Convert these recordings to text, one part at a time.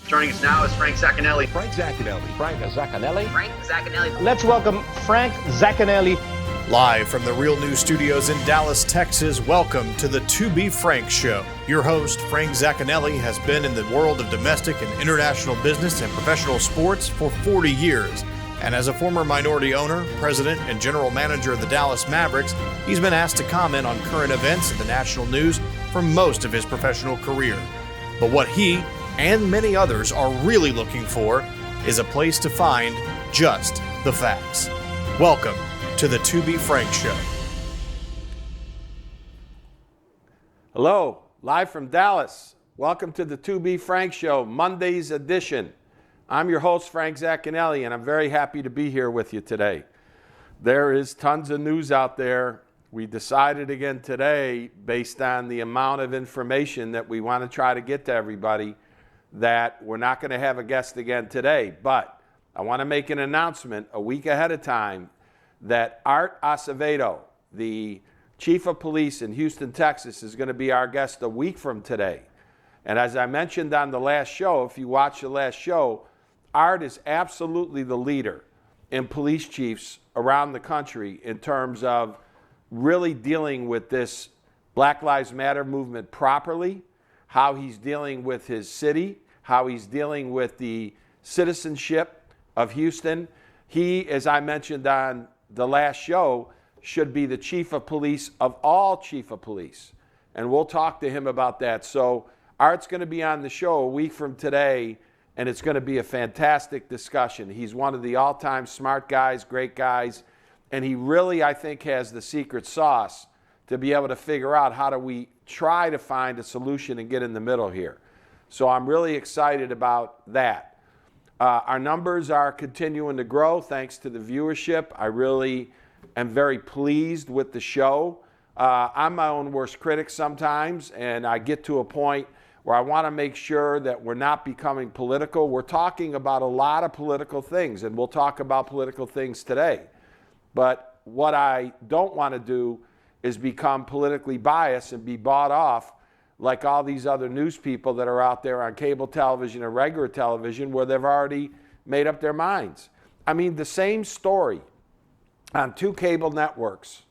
Joining us now is Frank Zaccanelli. Frank Zaccanelli. Frank Zaccanelli. Frank Zaccanelli. Let's welcome Frank Zaccanelli. Live from the Real News Studios in Dallas, Texas, welcome to the To Be Frank Show. Your host, Frank Zaccanelli, has been in the world of domestic and international business and professional sports for 40 years. And as a former minority owner, president, and general manager of the Dallas Mavericks, he's been asked to comment on current events in the national news for most of his professional career. But what he and many others are really looking for is a place to find just the facts. Welcome to the To Be Frank Show. Hello, live from Dallas. Welcome to the To Be Frank Show, Monday's edition. I'm your host, Frank Zaccanelli, and I'm very happy to be here with you today. There is tons of news out there. We decided again today, based on the amount of information that we want to try to get to everybody, that we're not going to have a guest again today. But I want to make an announcement a week ahead of time that Art Acevedo, the chief of police in Houston, Texas, is going to be our guest a week from today. And as I mentioned on the last show, if you watched the last show, Art is absolutely the leader in police chiefs around the country in terms of really dealing with this Black Lives Matter movement properly, how he's dealing with his city, how he's dealing with the citizenship of Houston. He, as I mentioned on the last show, should be the chief of police of all chief of police. And we'll talk to him about that. So Art's going to be on the show a week from today, and it's going to be a fantastic discussion. He's one of the all-time smart guys, great guys, and he really, I think, has the secret sauce to be able to figure out how do we try to find a solution and get in the middle here. So I'm really excited about that. Our numbers are continuing to grow thanks to the viewership. I really am very pleased with the show. I'm my own worst critic sometimes, and I get to a point where I want to make sure that we're not becoming political. We're talking about a lot of political things, and we'll talk about political things today. But what I don't want to do is become politically biased and be bought off like all these other news people that are out there on cable television and regular television where they've already made up their minds. I mean, the same story on two cable networks,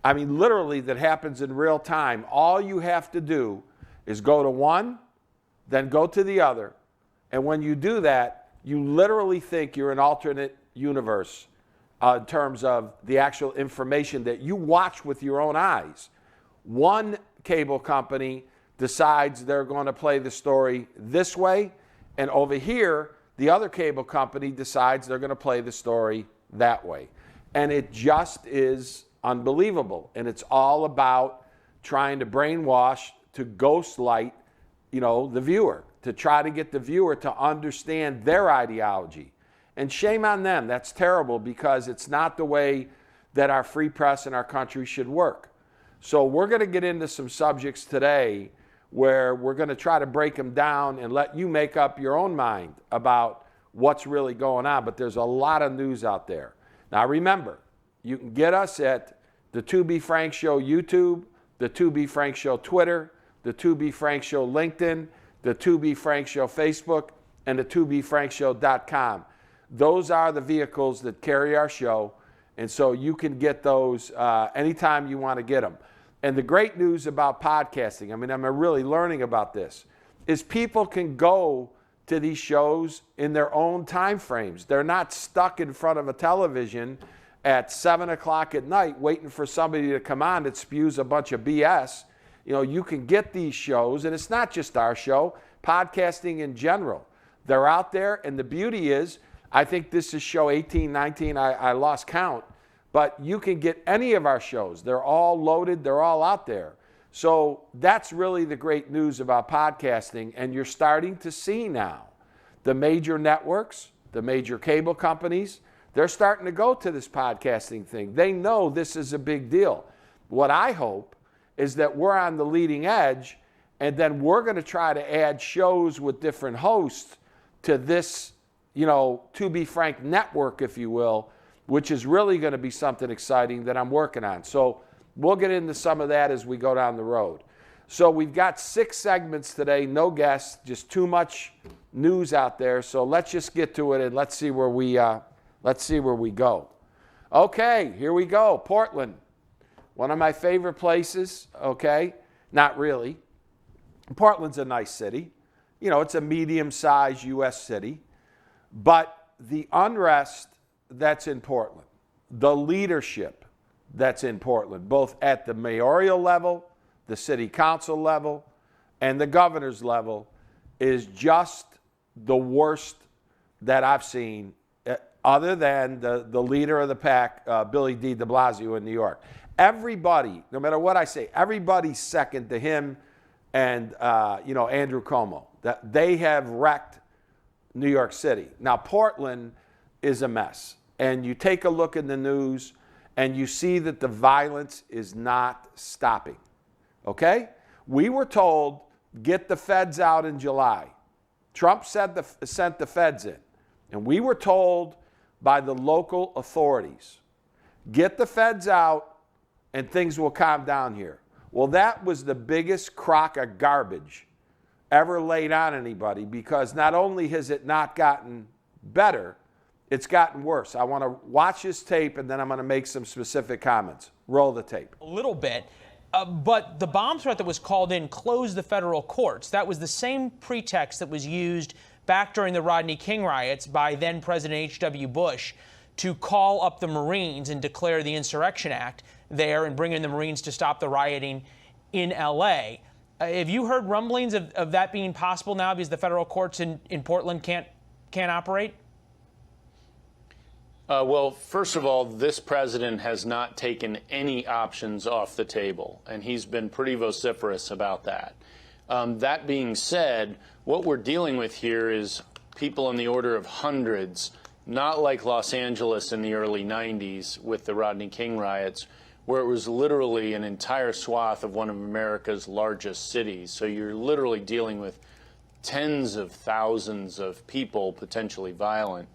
I mean, literally that happens in real time. All you have to do is go to one, then go to the other. And when you do that, you literally think you're an alternate universe in terms of the actual information that you watch with your own eyes. One cable company decides they're going to play the story this way, and over here, the other cable company decides they're going to play the story that way. And it just is unbelievable. And it's all about trying to brainwash, to ghostlight, the viewer, to try to get the viewer to understand their ideology. And shame on them. That's terrible because it's not the way that our free press in our country should work. So we're going to get into some subjects today where we're going to try to break them down and let you make up your own mind about what's really going on. But there's a lot of news out there. Now remember, you can get us at the To Be Frank Show YouTube, the To Be Frank Show Twitter, the To Be Frank Show LinkedIn, the To Be Frank Show Facebook, and the ToBeFrankShow.com. Those are the vehicles that carry our show, and so you can get those anytime you want to get them. And the great news about podcasting, I'm really learning about this, is people can go to these shows in their own time frames. They're not stuck in front of a television at 7 o'clock at night waiting for somebody to come on that spews a bunch of BS. You can get these shows, and it's not just our show, podcasting in general. They're out there, and the beauty is, I think this is show 18, 19, I lost count, but you can get any of our shows. They're all loaded, they're all out there. So that's really the great news about podcasting, and you're starting to see now the major networks, the major cable companies, they're starting to go to this podcasting thing. They know this is a big deal. What I hope is that we're on the leading edge, and then we're going to try to add shows with different hosts to this, To Be Frank network, if you will, which is really going to be something exciting that I'm working on. So we'll get into some of that as we go down the road. So we've got 6 segments today, no guests, just too much news out there. So let's just get to it and let's see where we go. Okay, here we go. Portland, one of my favorite places. Okay, not really. Portland's a nice city. You know, it's a medium-sized U.S. city. But the unrest that's in Portland, the leadership that's in Portland, both at the mayoral level, the city council level, and the governor's level, is just the worst that I've seen, other than the leader of the pack, Billy D. de Blasio in New York. Everybody, no matter what I say, everybody's second to him and Andrew Cuomo. That they have wrecked New York City. Now, Portland is a mess. And you take a look in the news and you see that the violence is not stopping. Okay? We were told, get the feds out in July. Trump sent the feds in. And we were told by the local authorities, get the feds out and things will calm down here. Well, that was the biggest crock of garbage ever laid on anybody, because not only has it not gotten better, it's gotten worse. I want to watch this tape and then I'm going to make some specific comments. Roll the tape. A little bit. But the bomb threat that was called in closed the federal courts. That was the same pretext that was used back during the Rodney King riots by then President H.W. Bush to call up the Marines and declare the Insurrection Act there and bring in the Marines to stop the rioting in L.A. Have you heard rumblings of that being possible now because the federal courts in Portland can't operate? Well, first of all, this president has not taken any options off the table, and he's been pretty vociferous about that. That being said, what we're dealing with here is people in the order of hundreds, not like Los Angeles in the early 90s with the Rodney King riots, where it was literally an entire swath of one of America's largest cities. So you're literally dealing with tens of thousands of people potentially violent.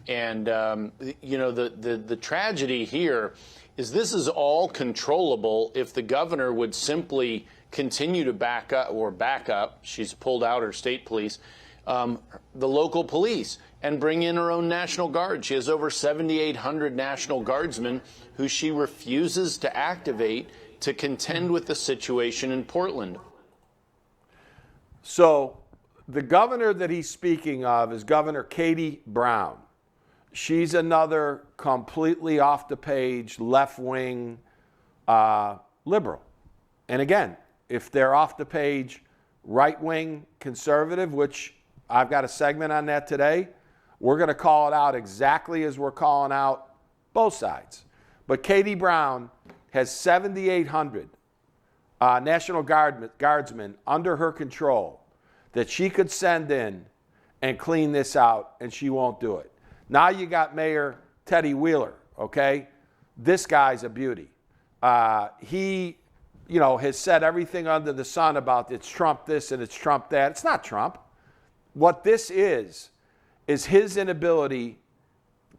And, the tragedy here is this is all controllable if the governor would simply continue to back up, she's pulled out her state police, the local police, and bring in her own National Guard. She has over 7,800 National Guardsmen who she refuses to activate to contend with the situation in Portland. So the governor that he's speaking of is Governor Katie Brown. She's another completely off the page, left-wing liberal. And again, if they're off the page, right-wing conservative, which I've got a segment on that today, we're going to call it out exactly as we're calling out both sides. But Katie Brown has 7,800 National Guardsmen under her control that she could send in and clean this out, and she won't do it. Now you got Mayor Teddy Wheeler, okay? This guy's a beauty. He, has said everything under the sun about it's Trump this and it's Trump that. It's not Trump. What this is his inability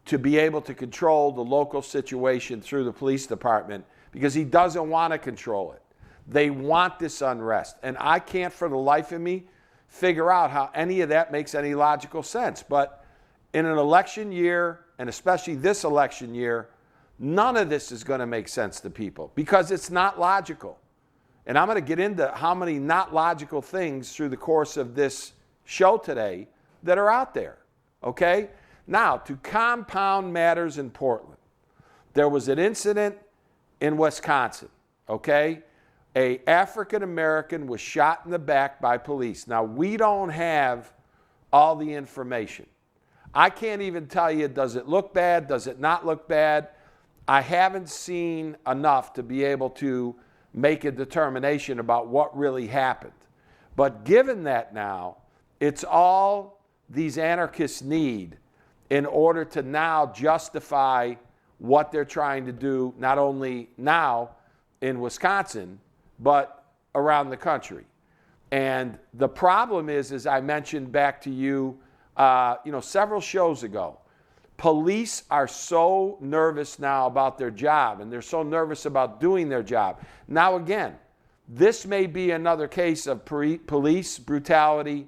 to be able to control the local situation through the police department because he doesn't want to control it. They want this unrest. And I can't for the life of me figure out how any of that makes any logical sense. But in an election year, and especially this election year, none of this is going to make sense to people because it's not logical. And I'm going to get into how many not logical things through the course of this show today that are out there. Okay? Now, to compound matters in Portland, there was an incident in Wisconsin. Okay? An African American was shot in the back by police. Now, we don't have all the information. I can't even tell you, does it look bad? Does it not look bad? I haven't seen enough to be able to make a determination about what really happened. But given that now, it's all these anarchists need in order to now justify what they're trying to do, not only now in Wisconsin, but around the country. And the problem is, as I mentioned back to you, several shows ago, police are so nervous now about their job, and they're so nervous about doing their job. Now, again, this may be another case of police brutality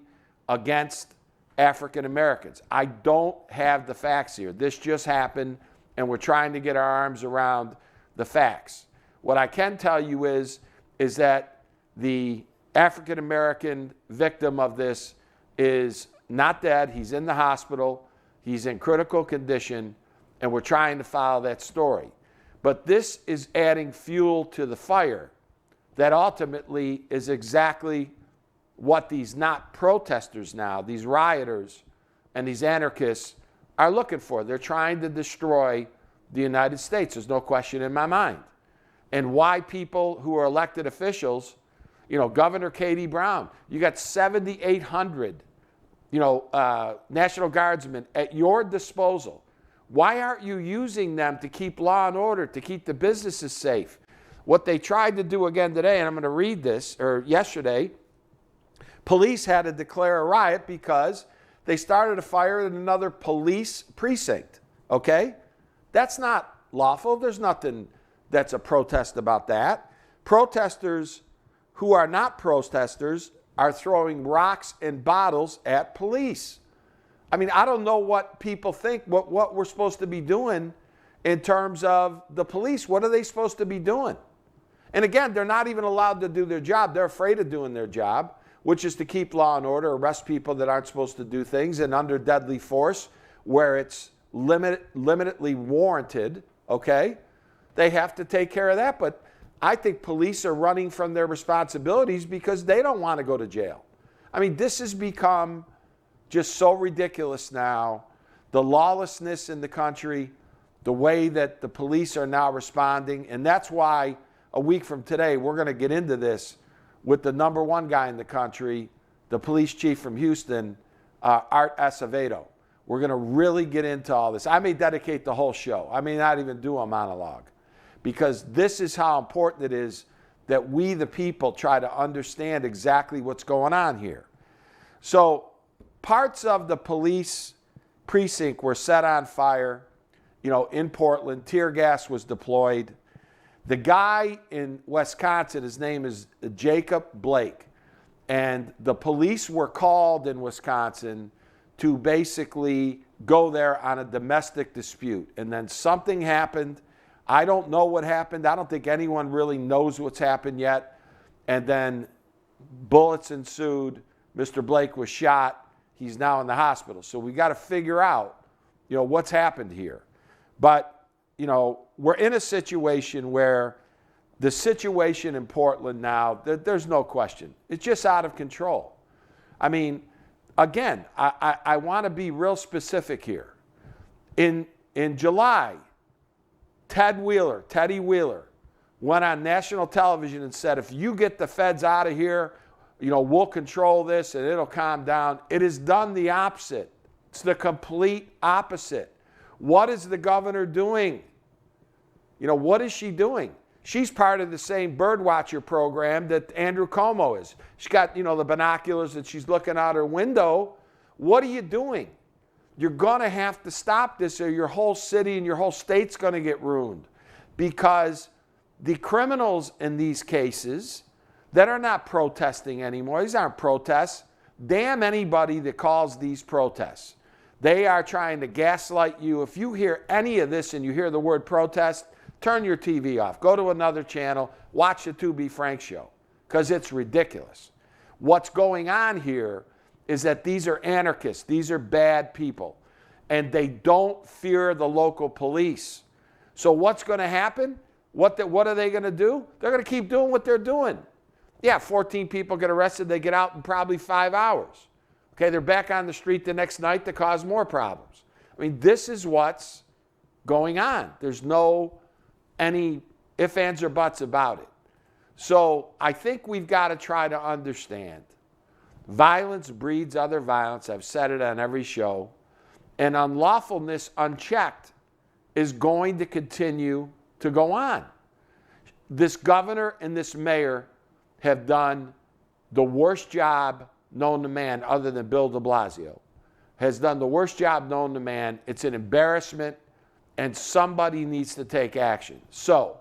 against African Americans. I don't have the facts here. This just happened, and we're trying to get our arms around the facts. What I can tell you is that the African American victim of this is not dead. He's in the hospital. He's in critical condition, and we're trying to follow that story. But this is adding fuel to the fire that ultimately is exactly what these not protesters now, these rioters and these anarchists are looking for. They're trying to destroy the United States. There's no question in my mind. And why people who are elected officials, Governor Katie Brown, you got 7,800, National Guardsmen at your disposal. Why aren't you using them to keep law and order, to keep the businesses safe? What they tried to do again today, and I'm going to read this, or yesterday, police had to declare a riot because they started a fire in another police precinct, okay? That's not lawful. There's nothing that's a protest about that. Protesters who are not protesters are throwing rocks and bottles at police. I mean, I don't know what people think, what we're supposed to be doing in terms of the police. What are they supposed to be doing? And again, they're not even allowed to do their job. They're afraid of doing their job, which is to keep law and order, arrest people that aren't supposed to do things, and under deadly force where it's limitedly warranted, okay? They have to take care of that. But I think police are running from their responsibilities because they don't want to go to jail. I mean, this has become just so ridiculous now. The lawlessness in the country, the way that the police are now responding, and that's why a week from today we're going to get into this with the number one guy in the country, the police chief from Houston, Art Acevedo. We're going to really get into all this. I may dedicate the whole show. I may not even do a monologue, because this is how important it is that we, the people, try to understand exactly what's going on here. So parts of the police precinct were set on fire, in Portland. Tear gas was deployed. The guy in Wisconsin, his name is Jacob Blake, and the police were called in Wisconsin to basically go there on a domestic dispute. And then something happened. I don't know what happened. I don't think anyone really knows what's happened yet. And then bullets ensued. Mr. Blake was shot. He's now in the hospital. So we got to figure out, what's happened here. But, we're in a situation where the situation in Portland now, there's no question. It's just out of control. I mean, again, I want to be real specific here. In July, Teddy Wheeler, went on national television and said, if you get the feds out of here, we'll control this and it'll calm down. It has done the opposite. It's the complete opposite. What is the governor doing? What is she doing? She's part of the same birdwatcher program that Andrew Cuomo is. She's got, the binoculars that she's looking out her window. What are you doing? You're going to have to stop this, or your whole city and your whole state's going to get ruined. Because the criminals in these cases that are not protesting anymore, these aren't protests. Damn anybody that calls these protests. They are trying to gaslight you. If you hear any of this and you hear the word protest, turn your TV off. Go to another channel. Watch the To Be Frank show, because it's ridiculous. What's going on here is that these are anarchists. These are bad people, and they don't fear the local police. So what's going to happen? What are they going to do? They're going to keep doing what they're doing. Yeah, 14 people get arrested. They get out in probably 5 hours. Okay, they're back on the street the next night to cause more problems. I mean, this is what's going on. There's no any ifs, ands, or buts about it. So I think we've got to try to understand violence breeds other violence. I've said it on every show. And unlawfulness unchecked is going to continue to go on. This governor and this mayor have done the worst job known to man, other than Bill de Blasio, has done the worst job known to man. It's an embarrassment, and somebody needs to take action. So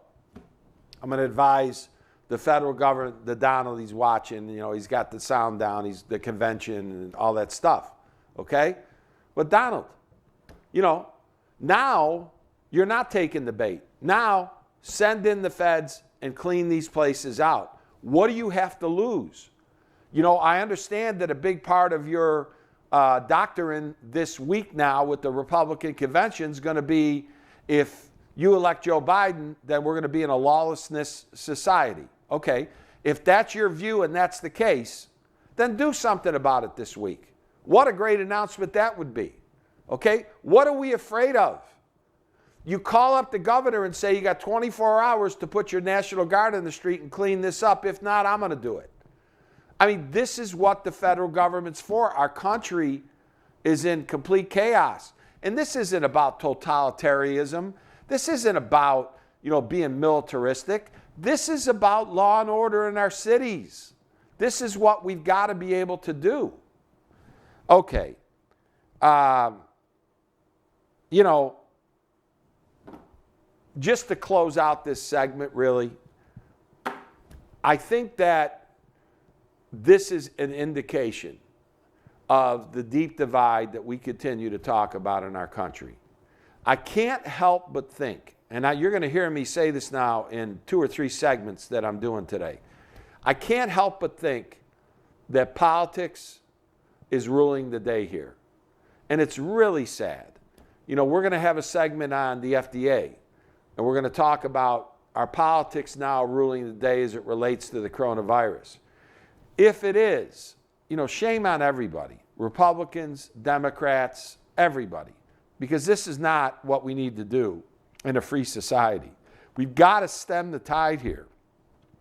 I'm going to advise the federal government, the Donald he's watching, he's got the sound down, he's the convention and all that stuff. okay? But Donald, now you're not taking the bait. Now send in the feds and clean these places out. What do you have to lose? I understand that a big part of your doctrine this week now with the Republican convention is going to be, if you elect Joe Biden, then we're going to be in a lawlessness society. Okay, if that's your view and that's the case, then do something about it this week. What a great announcement that would be. Okay, what are we afraid of? You call up the governor and say you got 24 hours to put your National Guard in the street and clean this up. If not, I'm going to do it. I mean, this is what the federal government's for. Our country is in complete chaos. And this isn't about totalitarianism. This isn't about, being militaristic. This is about law and order in our cities. This is what we've got to be able to do. Okay. Just to close out this segment, really, I think that this is an indication of the deep divide that we continue to talk about in our country. I can't help but think, and you're going to hear me say this now in 2 or 3 segments that I'm doing today. I can't help but think that politics is ruling the day here. And it's really sad. We're going to have a segment on the FDA, and we're going to talk about our politics now ruling the day as it relates to the coronavirus. If it is, shame on everybody, Republicans, Democrats, everybody, because this is not what we need to do in a free society. We've got to stem the tide here,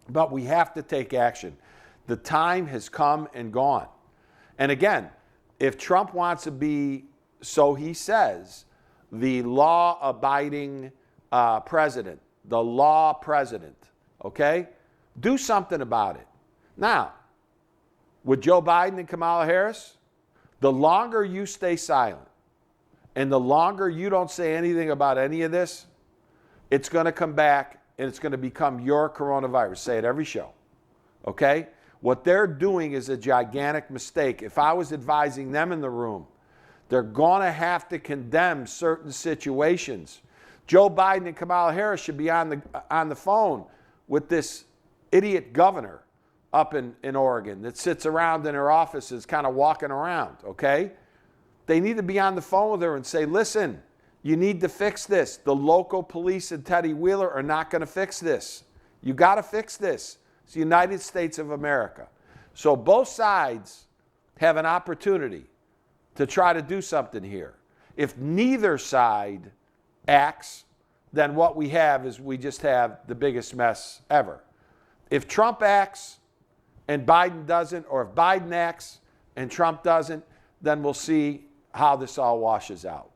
but we have to take action. The time has come and gone. And again, if Trump wants to be, so he says, the law-abiding president, the law president, okay? Do something about it. Now, with Joe Biden and Kamala Harris, the longer you stay silent and the longer you don't say anything about any of this, it's going to come back and it's going to become your coronavirus. Say it every show, okay? What they're doing is a gigantic mistake. If I was advising them in the room, they're going to have to condemn certain situations. Joe Biden and Kamala Harris should be on the phone with this idiot governor up in Oregon that sits around in her offices kind of walking around, okay? They need to be on the phone with her and say, listen, you need to fix this. The local police and Teddy Wheeler are not going to fix this. You got to fix this. It's the United States of America. So both sides have an opportunity to try to do something here. If neither side acts, then what we have is we just have the biggest mess ever. If Trump acts and Biden doesn't, or if Biden acts and Trump doesn't, then we'll see how this all washes out.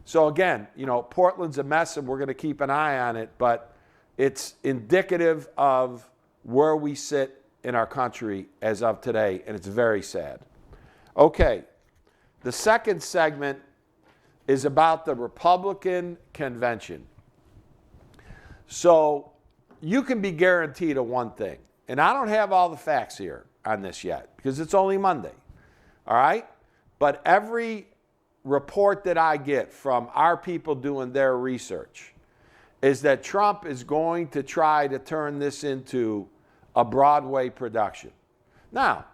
So again, Portland's a mess and we're going to keep an eye on it, but it's indicative of where we sit in our country as of today, and it's very sad. Okay, the second segment is about the Republican convention. So you can be guaranteed of one thing, and I don't have all the facts here on this yet because it's only Monday, all right? But every report that I get from our people doing their research is that Trump is going to try to turn this into a Broadway production. Now,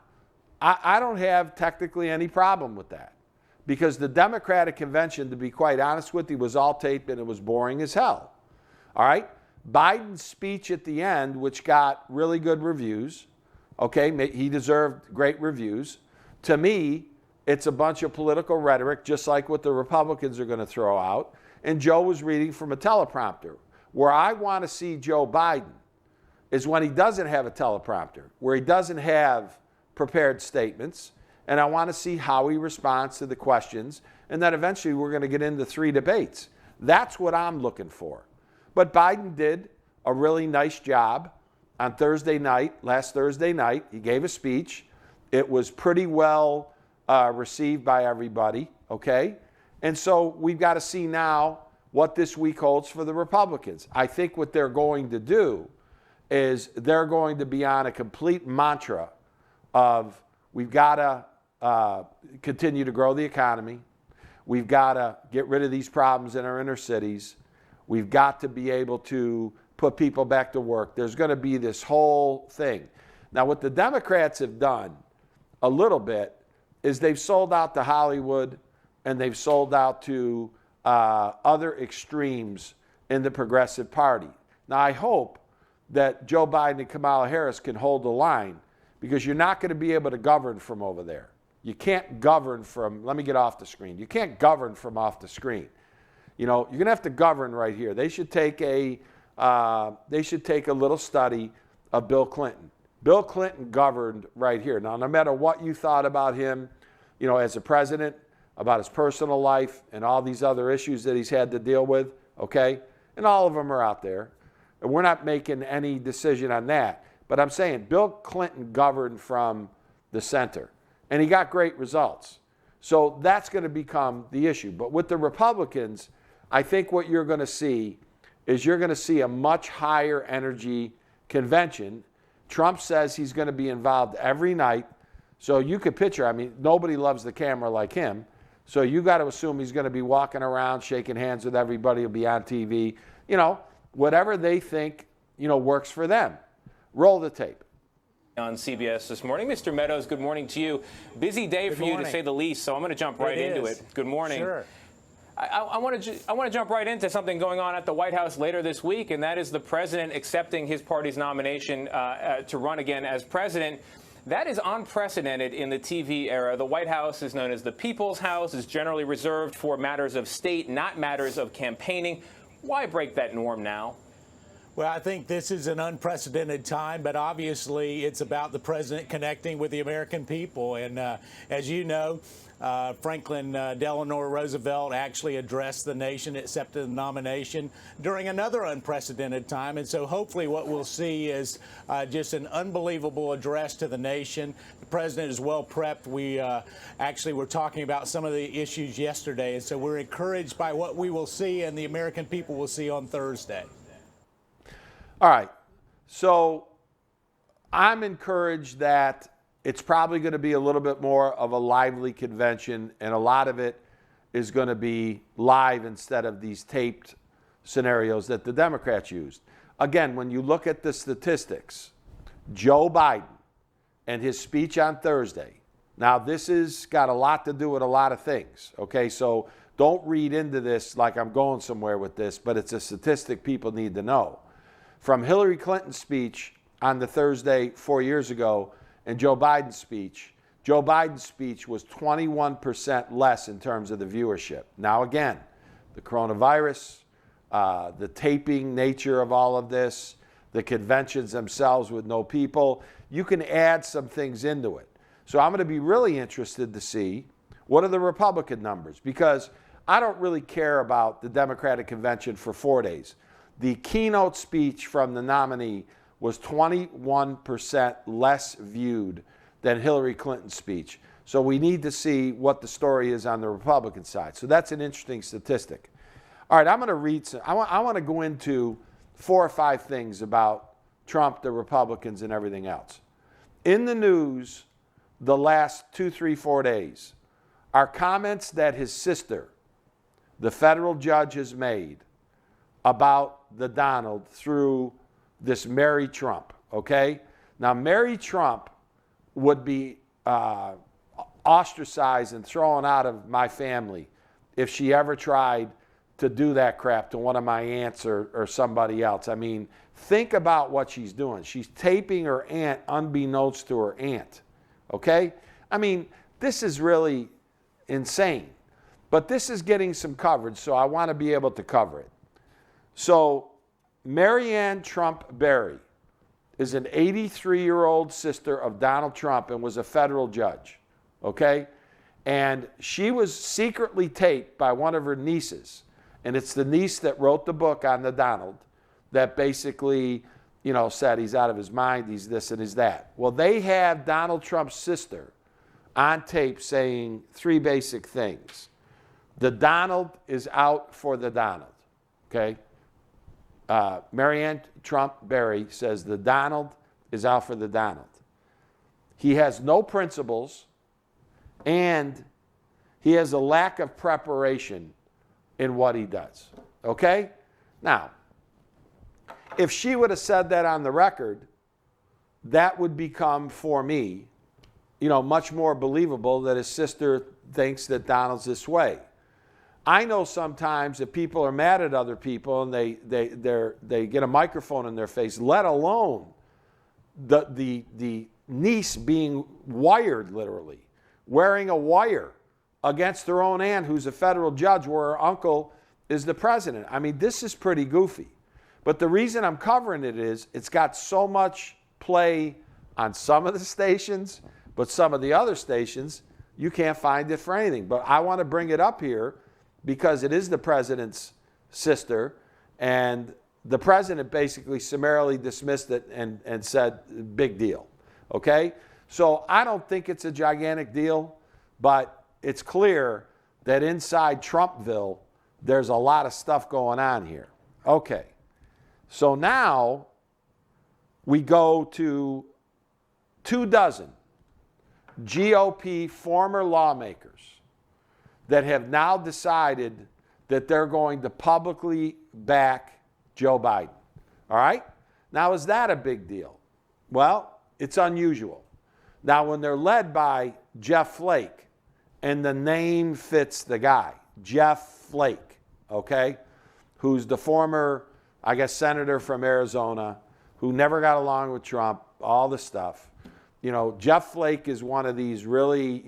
I don't have technically any problem with that because the Democratic convention, to be quite honest with you, was all taped and it was boring as hell, all right? Biden's speech at the end, which got really good reviews, okay, he deserved great reviews. To me, it's a bunch of political rhetoric, just like what the Republicans are going to throw out. And Joe was reading from a teleprompter. Where I want to see Joe Biden is when he doesn't have a teleprompter, where he doesn't have prepared statements, and I want to see how he responds to the questions, and then eventually we're going to get into 3 debates. That's what I'm looking for. But Biden did a really nice job on last Thursday night. He gave a speech. It was pretty well received by everybody, okay? And so we've got to see now what this week holds for the Republicans. I think what they're going to do is they're going to be on a complete mantra of we've got to continue to grow the economy. We've got to get rid of these problems in our inner cities. We've got to be able to put people back to work. There's going to be this whole thing. Now, what the Democrats have done a little bit is they've sold out to Hollywood and they've sold out to other extremes in the Progressive Party. Now, I hope that Joe Biden and Kamala Harris can hold the line, because you're not going to be able to govern from over there. You can't govern from, let me get off the screen. You can't govern from off the screen. You know, you're going to have to govern right here. They should take a little study of Bill Clinton. Bill Clinton governed right here. Now, no matter what you thought about him, you know, as a president, about his personal life and all these other issues that he's had to deal with, okay? And all of them are out there. And we're not making any decision on that. But I'm saying Bill Clinton governed from the center, and he got great results. So that's going to become the issue. But with the Republicans, I think what you're going to see is you're going to see a much higher energy convention. Trump says he's going to be involved every night. So you could picture, I mean, nobody loves the camera like him. So you got to assume he's going to be walking around, shaking hands with everybody. He'll be on TV. You know, whatever they think, you know, works for them. Roll the tape. On CBS this morning. Mr. Meadows, good morning to you. Busy day for you, to say the least, so I'm going to jump right into it. Good morning. Sure. I want to jump right into something going on at the White House later this week, and that is the president accepting his party's nomination to run again as president. That is unprecedented in the TV era. The White House is known as the People's House, is generally reserved for matters of state, not matters of campaigning. Why break that norm now? Well, I think this is an unprecedented time, but obviously it's about the president connecting with the American people. And as you know, Franklin Delano Roosevelt actually addressed the nation, accepted the nomination during another unprecedented time. And so hopefully what we'll see is just an unbelievable address to the nation. The president is well prepped. We actually were talking about some of the issues yesterday. And so we're encouraged by what we will see and the American people will see on Thursday. All right. So I'm encouraged that it's probably going to be a little bit more of a lively convention, and a lot of it is going to be live instead of these taped scenarios that the Democrats used. Again, when you look at the statistics, Joe Biden and his speech on Thursday, now this has got a lot to do with a lot of things, okay? So don't read into this like I'm going somewhere with this, but it's a statistic people need to know. From Hillary Clinton's speech on the Thursday 4 years ago and Joe Biden's speech was 21% less in terms of the viewership. Now again, the coronavirus, the taping nature of all of this, the conventions themselves with no people, you can add some things into it. So I'm going to be really interested to see what are the Republican numbers, because I don't really care about the Democratic convention for 4 days. The keynote speech from the nominee was 21% less viewed than Hillary Clinton's speech. So we need to see what the story is on the Republican side. So that's an interesting statistic. All right, I'm going to read some. I want to go into 4 or 5 things about Trump, the Republicans, and everything else. In the news the last 2, 3, 4 days are comments that his sister, the federal judge, has made about the Donald through this Mary Trump, okay? Now, Mary Trump would be ostracized and thrown out of my family if she ever tried to do that crap to one of my aunts or somebody else. I mean, think about what she's doing. She's taping her aunt unbeknownst to her aunt, okay? I mean, this is really insane. But this is getting some coverage, so I want to be able to cover it. So Marianne Trump Berry is an 83-year-old sister of Donald Trump and was a federal judge, okay? And she was secretly taped by one of her nieces. And it's the niece that wrote the book on the Donald that basically, you know, said he's out of his mind, he's this and he's that. Well, they have Donald Trump's sister on tape saying 3 basic things. The Donald is out for the Donald, okay? Marianne Trump Berry says the Donald is out for the Donald. He has no principles. and he has a lack of preparation in what he does. Okay? Now, if she would have said that on the record, that would become, for me, much more believable that his sister thinks that Donald's this way. I know sometimes if people are mad at other people and they get a microphone in their face, let alone the niece being wired, literally, wearing a wire against her own aunt who's a federal judge where her uncle is the president. I mean, this is pretty goofy. But the reason I'm covering it is it's got so much play on some of the stations, but some of the other stations, you can't find it for anything. But I want to bring it up here because it is the president's sister, and the president basically summarily dismissed it and said, big deal. Okay? So I don't think it's a gigantic deal, but it's clear that inside Trumpville, there's a lot of stuff going on here. Okay. So now we go to 24 GOP former lawmakers that have now decided that they're going to publicly back Joe Biden. All right? Now, is that a big deal? Well, it's unusual. Now, when they're led by Jeff Flake, and the name fits the guy, Jeff Flake, okay, who's the former, I guess, senator from Arizona, who never got along with Trump, all the stuff. Jeff Flake is one of these really,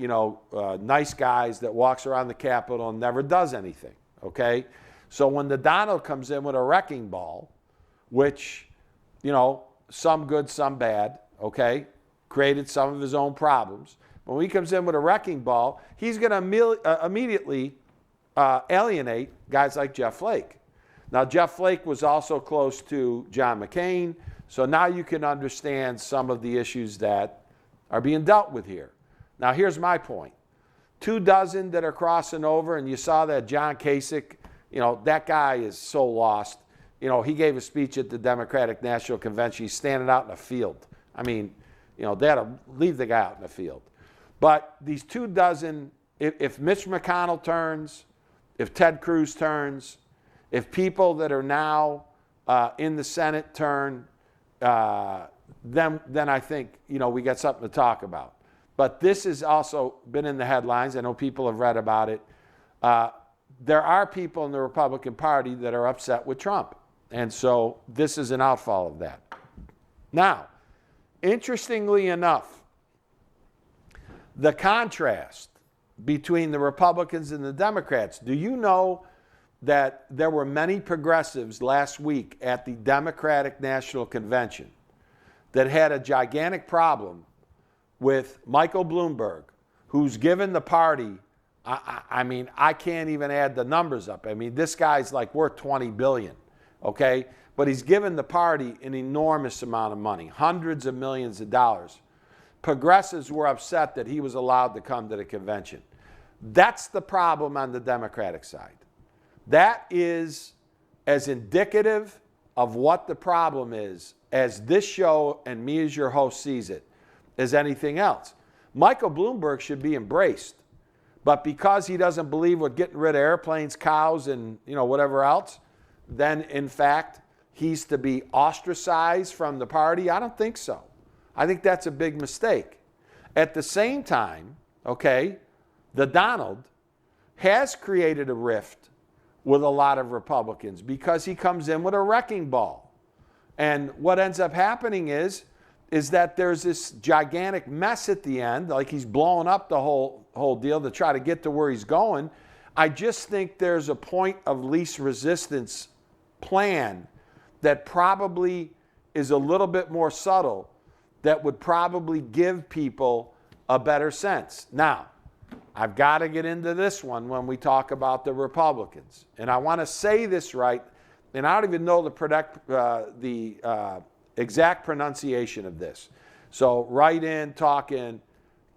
nice guys that walks around the Capitol and never does anything, okay? So when the Donald comes in with a wrecking ball, which, some good, some bad, okay, created some of his own problems. When he comes in with a wrecking ball, he's going to immediately alienate guys like Jeff Flake. Now, Jeff Flake was also close to John McCain, so now you can understand some of the issues that are being dealt with here. Now, here's my point. 24 that are crossing over, and you saw that John Kasich, that guy is so lost. He gave a speech at the Democratic National Convention. He's standing out in a field. I mean, they had to leave the guy out in the field. But these 24, if Mitch McConnell turns, if Ted Cruz turns, if people that are now in the Senate turn, then I think, we got something to talk about. But this has also been in the headlines. I know people have read about it. There are people in the Republican Party that are upset with Trump. And so this is an outfall of that. Now, interestingly enough, the contrast between the Republicans and the Democrats, do you know that there were many progressives last week at the Democratic National Convention that had a gigantic problem with Michael Bloomberg, who's given the party, I mean, I can't even add the numbers up. I mean, this guy's like worth $20 billion, okay? But he's given the party an enormous amount of money, hundreds of millions of dollars. Progressives were upset that he was allowed to come to the convention. That's the problem on the Democratic side. That is as indicative of what the problem is as this show and me as your host sees it as anything else. Michael Bloomberg should be embraced. But because he doesn't believe with getting rid of airplanes, cows, and whatever else, then in fact he's to be ostracized from the party? I don't think so. I think that's a big mistake. At the same time, okay, the Donald has created a rift with a lot of Republicans because he comes in with a wrecking ball. And what ends up happening is that there's this gigantic mess at the end, like he's blowing up the whole deal to try to get to where he's going. I just think there's a point of least resistance plan that probably is a little bit more subtle that would probably give people a better sense. Now, I've got to get into this one when we talk about the Republicans. And I want to say this right, and I don't even know the exact pronunciation of this. So write in, talk in,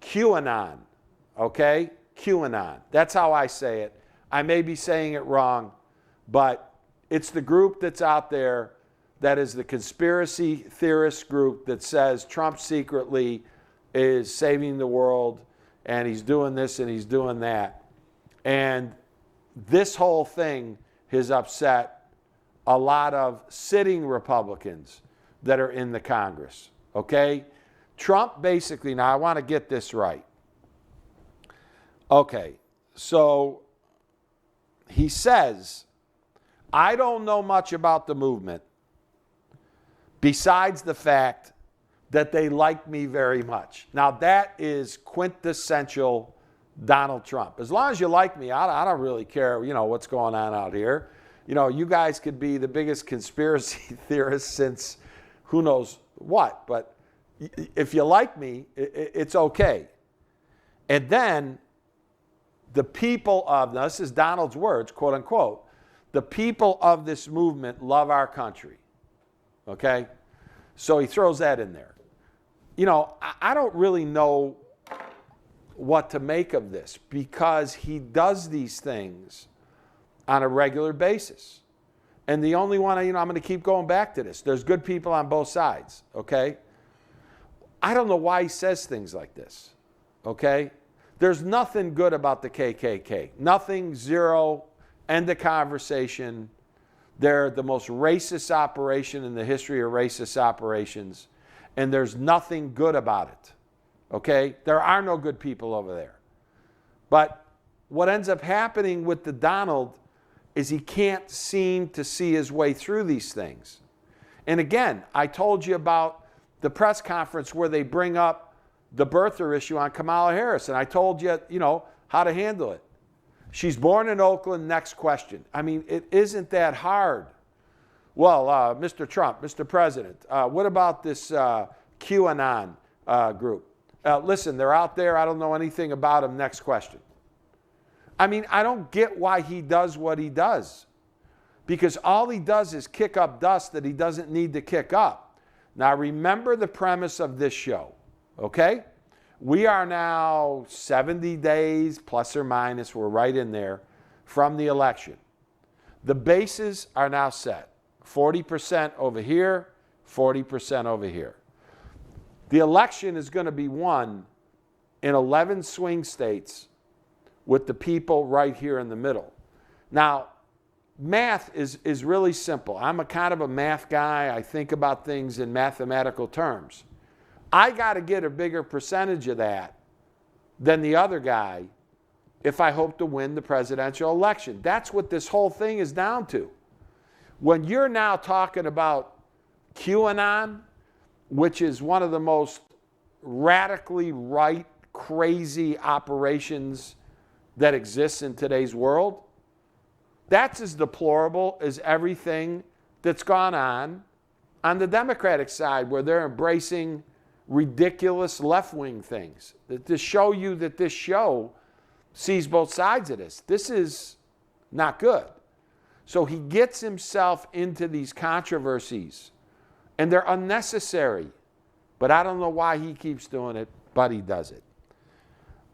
QAnon, okay? QAnon. That's how I say it. I may be saying it wrong, but it's the group that's out there that is the conspiracy theorist group that says Trump secretly is saving the world and he's doing this and he's doing that. And this whole thing has upset a lot of sitting Republicans that are in the Congress, okay? Trump basically, now I want to get this right. Okay, so he says, I don't know much about the movement besides the fact that they like me very much. Now that is quintessential Donald Trump. As long as you like me, I don't really care, what's going on out here. You guys could be the biggest conspiracy theorists since who knows what, but if you like me, it's okay. And then the people of, now this is Donald's words, quote unquote, the people of this movement love our country. Okay? So he throws that in there. I don't really know what to make of this because he does these things on a regular basis. And the only one, I'm going to keep going back to this. There's good people on both sides, okay? I don't know why he says things like this, okay? There's nothing good about the KKK. Nothing, zero, end of conversation. They're the most racist operation in the history of racist operations, and there's nothing good about it, okay? There are no good people over there. But what ends up happening with the Donald is he can't seem to see his way through these things. And again, I told you about the press conference where they bring up the birther issue on Kamala Harris, and I told you, how to handle it. She's born in Oakland, next question. I mean, it isn't that hard. Well, Mr. Trump, Mr. President, what about this QAnon group? Listen, they're out there. I don't know anything about them. Next question. I mean, I don't get why he does what he does. Because all he does is kick up dust that he doesn't need to kick up. Now, remember the premise of this show, okay? We are now 70 days, plus or minus, we're right in there, from the election. The bases are now set. 40% over here, 40% over here. The election is going to be won in 11 swing states with the people right here in the middle. Now, math is really simple. I'm a kind of a math guy. I think about things in mathematical terms. I got to get a bigger percentage of that than the other guy if I hope to win the presidential election. That's what this whole thing is down to. When you're now talking about QAnon, which is one of the most radically right, crazy operations that exists in today's world, that's as deplorable as everything that's gone on the Democratic side, where they're embracing ridiculous left-wing things. To show you that this show sees both sides of this. This is not good. So he gets himself into these controversies, and they're unnecessary. But I don't know why he keeps doing it, but he does it.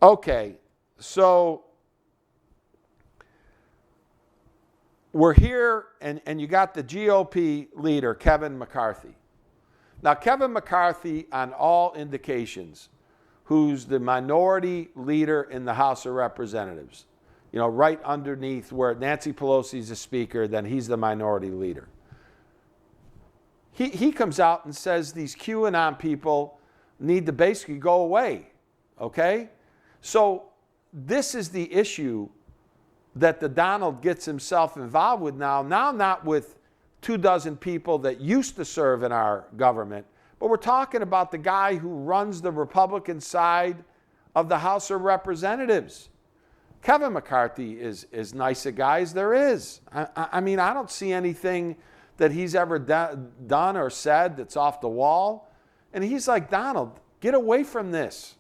Okay, so we're here, and you got the GOP leader, Kevin McCarthy. Now, Kevin McCarthy, on all indications, who's the minority leader in the House of Representatives, right underneath where Nancy Pelosi's the speaker, then he's the minority leader. He comes out and says these QAnon people need to basically go away, okay? So this is the issue that the Donald gets himself involved with now not with 24 people that used to serve in our government, but we're talking about the guy who runs the Republican side of the House of Representatives. Kevin McCarthy is as nice a guy as there is. I mean, I don't see anything that he's ever done or said that's off the wall. And he's like, Donald, get away from this.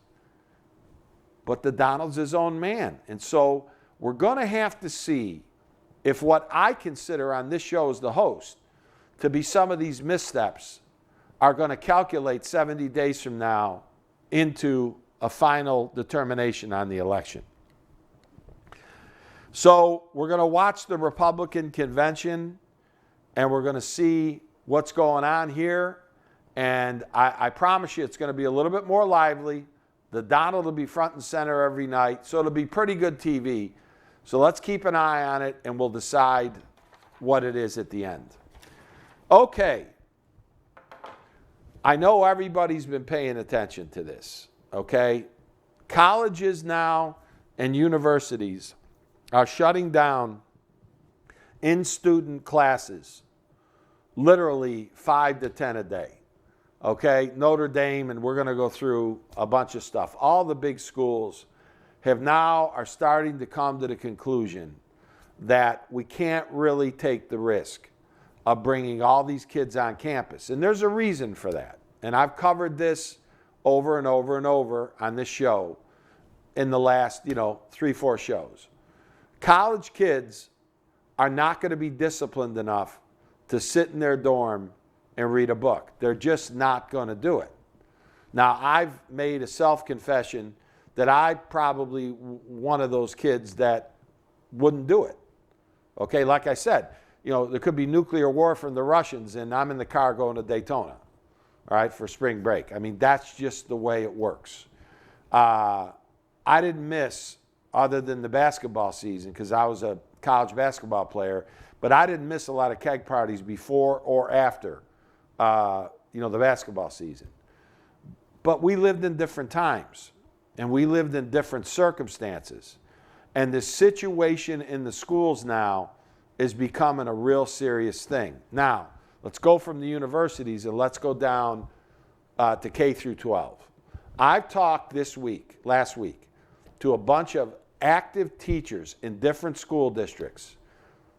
But the Donald's his own man. And so we're going to have to see if what I consider on this show as the host to be some of these missteps are going to calculate 70 days from now into a final determination on the election. So we're going to watch the Republican convention, and we're going to see what's going on here. And I promise you it's going to be a little bit more lively, The Donald will be front and center every night, so it'll be pretty good TV. So let's keep an eye on it, and we'll decide what it is at the end. Okay. I know everybody's been paying attention to this, okay? Colleges now and universities are shutting down in-student classes, literally 5 to 10 a day, okay? Notre Dame, and we're going to go through a bunch of stuff. All the big schools are starting to come to the conclusion that we can't really take the risk of bringing all these kids on campus. And there's a reason for that. And I've covered this over and over and over on this show in the last, 3-4 shows. College kids are not going to be disciplined enough to sit in their dorm and read a book. They're just not going to do it. Now, I've made a self-confession that I probably one of those kids that wouldn't do it. Okay, like I said, there could be nuclear war from the Russians, and I'm in the car going to Daytona, all right, for spring break. I mean, that's just the way it works. I didn't miss, other than the basketball season, because I was a college basketball player, but I didn't miss a lot of keg parties before or after, the basketball season. But we lived in different times, and we lived in different circumstances. And the situation in the schools now is becoming a real serious thing. Now, let's go from the universities and let's go down to K through 12. I've talked last week, to a bunch of active teachers in different school districts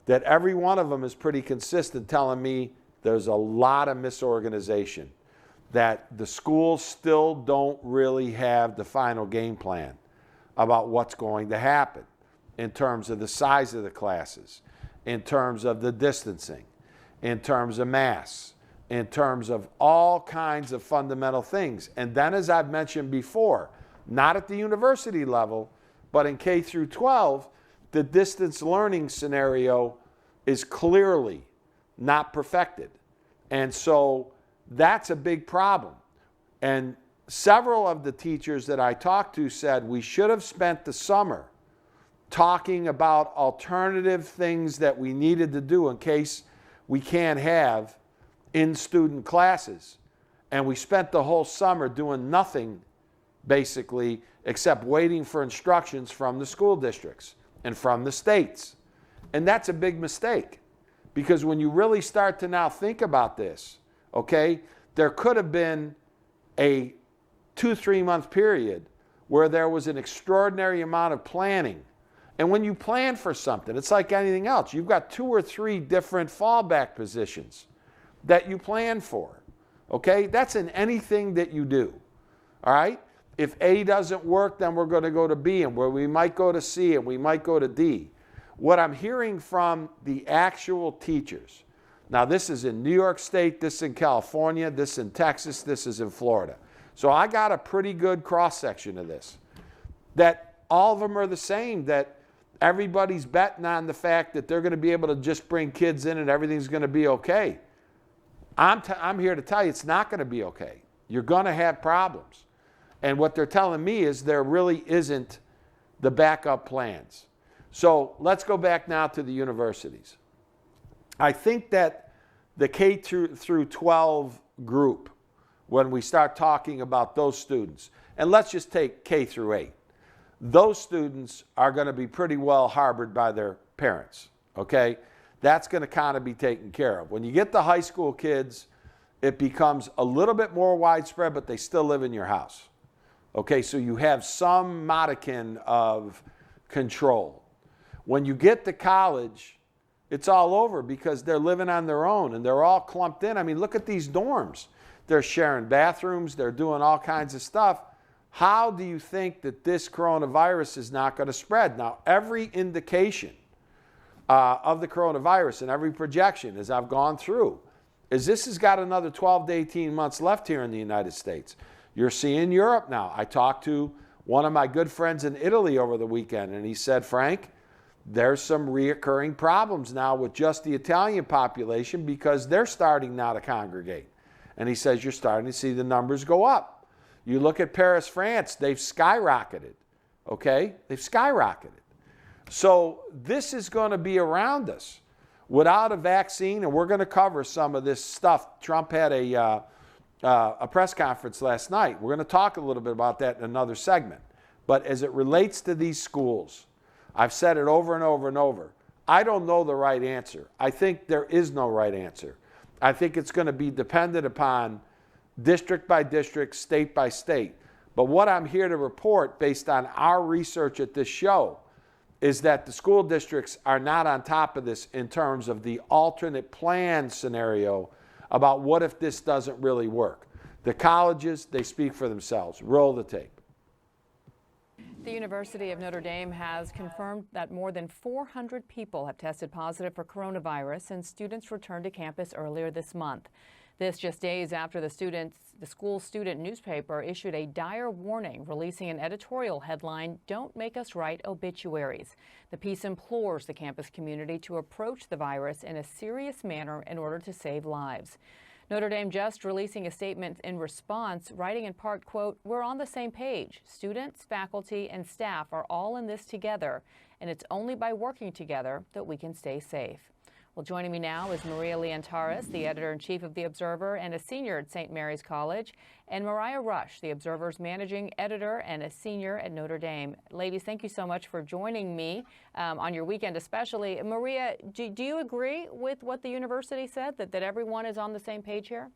that every one of them is pretty consistent telling me there's a lot of misorganization, that the schools still don't really have the final game plan about what's going to happen in terms of the size of the classes, in terms of the distancing, in terms of masks, in terms of all kinds of fundamental things. And then, as I've mentioned before, not at the university level, but in K through 12, the distance learning scenario is clearly not perfected. And so that's a big problem. And several of the teachers that I talked to said we should have spent the summer talking about alternative things that we needed to do in case we can't have in-student classes. And we spent the whole summer doing nothing, basically, except waiting for instructions from the school districts and from the states. And that's a big mistake, because when you really start to now think about this, okay, there could have been a 2-3 month period where there was an extraordinary amount of planning. And when you plan for something, it's like anything else. You've got 2 or 3 different fallback positions that you plan for, okay? That's in anything that you do, all right? If A doesn't work, then we're going to go to B, and where we might go to C, and we might go to D. What I'm hearing from the actual teachers, now this is in New York State, this is in California, this is in Texas, this is in Florida. So I got a pretty good cross-section of this, that all of them are the same, that everybody's betting on the fact that they're going to be able to just bring kids in and everything's going to be okay. I'm here to tell you it's not going to be okay. You're going to have problems. And what they're telling me is there really isn't the backup plans. So let's go back now to the universities. I think that the K through 12 group, when we start talking about those students, and let's just take K through 8, those students are going to be pretty well harbored by their parents, okay? That's going to kind of be taken care of. When you get the high school kids, it becomes a little bit more widespread, but they still live in your house. Okay, so you have some modicum of control. When you get to college, it's all over because they're living on their own and they're all clumped in. I mean, look at these dorms. They're sharing bathrooms. They're doing all kinds of stuff. How do you think that this coronavirus is not going to spread? Now, every indication of the coronavirus and every projection, as I've gone through, is this has got another 12 to 18 months left here in the United States. You're seeing Europe now. I talked to one of my good friends in Italy over the weekend, and he said, Frank, there's some reoccurring problems now with just the Italian population because they're starting now to congregate. And he says, you're starting to see the numbers go up. You look at Paris, France, they've skyrocketed, okay? They've skyrocketed. So this is going to be around us without a vaccine, and we're going to cover some of this stuff. Trump had a press conference last night. We're going to talk a little bit about that in another segment. But as it relates to these schools, I've said it over and over and over. I don't know the right answer. I think there is no right answer. I think it's going to be dependent upon district by district, state by state. But what I'm here to report based on our research at this show is that the school districts are not on top of this in terms of the alternate plan scenario about what if this doesn't really work. The colleges, they speak for themselves. Roll the tape. The University of Notre Dame has confirmed that more than 400 people have tested positive for coronavirus since students returned to campus earlier this month. This just days after the school student newspaper issued a dire warning, releasing an editorial headline, "Don't make us write obituaries." The piece implores the campus community to approach the virus in a serious manner in order to save lives. Notre Dame just releasing a statement in response, writing in part, quote, "We're on the same page. Students, faculty, and staff are all in this together, and it's only by working together that we can stay safe." Well, joining me now is Maria Leontaris, the editor-in-chief of The Observer and a senior at St. Mary's College, and Mariah Rush, The Observer's managing editor and a senior at Notre Dame. Ladies, thank you so much for joining me on your weekend especially. Maria, do you agree with what the university said, that everyone is on the same page here?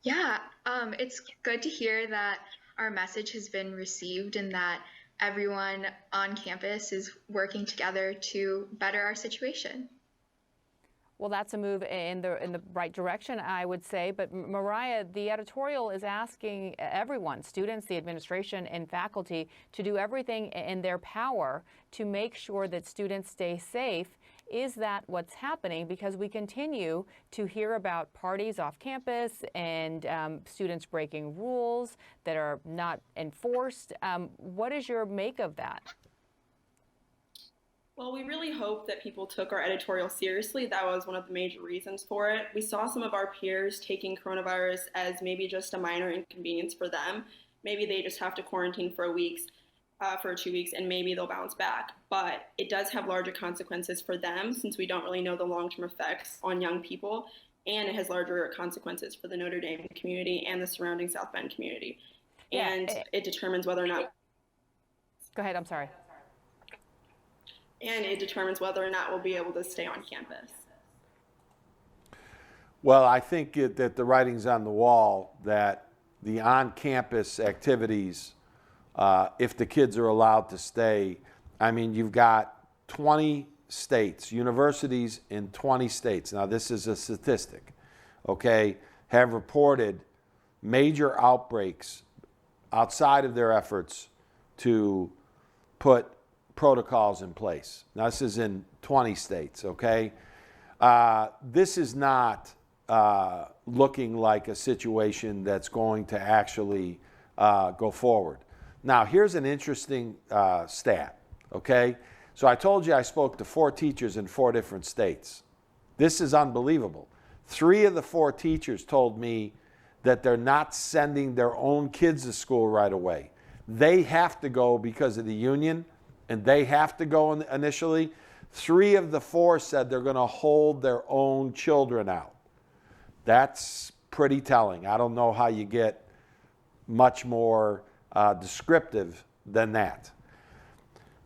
Yeah, it's good to hear that our message has been received and that everyone on campus is working together to better our situation. Well, that's a move in the right direction, I would say. But Mariah, the editorial is asking everyone, students, the administration, and faculty, to do everything in their power to make sure that students stay safe. Is that what's happening? Because we continue to hear about parties off campus and students breaking rules that are not enforced. What is your make of that? Well, we really hope that people took our editorial seriously. That was one of the major reasons for it. We saw some of our peers taking coronavirus as maybe just a minor inconvenience for them. Maybe they just have to quarantine for 2 weeks, and maybe they'll bounce back. But it does have larger consequences for them, since we don't really know the long-term effects on young people, and it has larger consequences for the Notre Dame community and the surrounding South Bend community. Yeah, and it determines whether or not... Go ahead, I'm sorry. And it determines whether or not we'll be able to stay on campus. Well, I think that the writing's on the wall that the on-campus activities, if the kids are allowed to stay, I mean, you've got 20 states, universities in 20 states. Now, this is a statistic, okay, have reported major outbreaks outside of their efforts to put protocols in place. Now, this is in 20 states, okay? This is not looking like a situation that's going to actually go forward. Now, here's an interesting stat, okay? So I told you I spoke to 4 teachers in 4 different states. This is unbelievable. 3 of the 4 teachers told me that they're not sending their own kids to school right away. They have to go because of the union, and they have to go initially. 3 of the 4 said they're going to hold their own children out. That's pretty telling. I don't know how you get much more descriptive than that.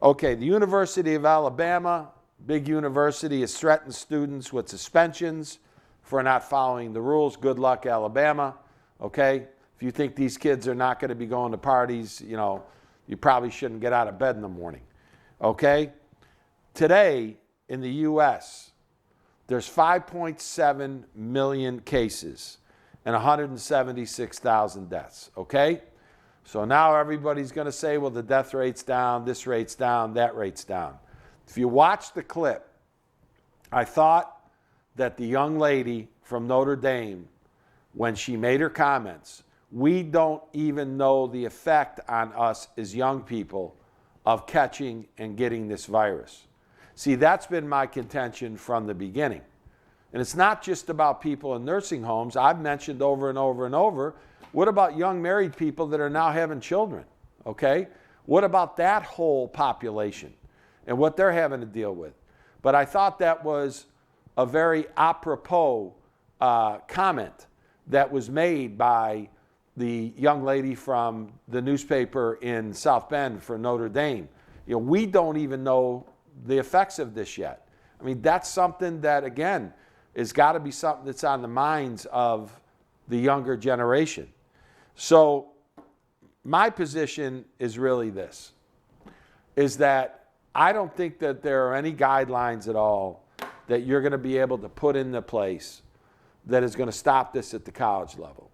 Okay, the University of Alabama, big university, has threatened students with suspensions for not following the rules. Good luck, Alabama. Okay, if you think these kids are not going to be going to parties, you know, you probably shouldn't get out of bed in the morning. Okay? Today in the U.S., there's 5.7 million cases and 176,000 deaths. Okay? So now everybody's going to say, well, the death rate's down, this rate's down, that rate's down. If you watch the clip, I thought that the young lady from Notre Dame, when she made her comments, we don't even know the effect on us as young people of catching and getting this virus. See, that's been my contention from the beginning. And it's not just about people in nursing homes. I've mentioned over and over and over What about young married people that are now having children? Okay? What about that whole population and what they're having to deal with? But I thought that was a very apropos comment that was made by the young lady from the newspaper in South Bend for Notre Dame. You know, we don't even know the effects of this yet. I mean, that's something that, again, has got to be something that's on the minds of the younger generation. So my position is really this, is that I don't think that there are any guidelines at all that you're going to be able to put into place that is going to stop this at the college level.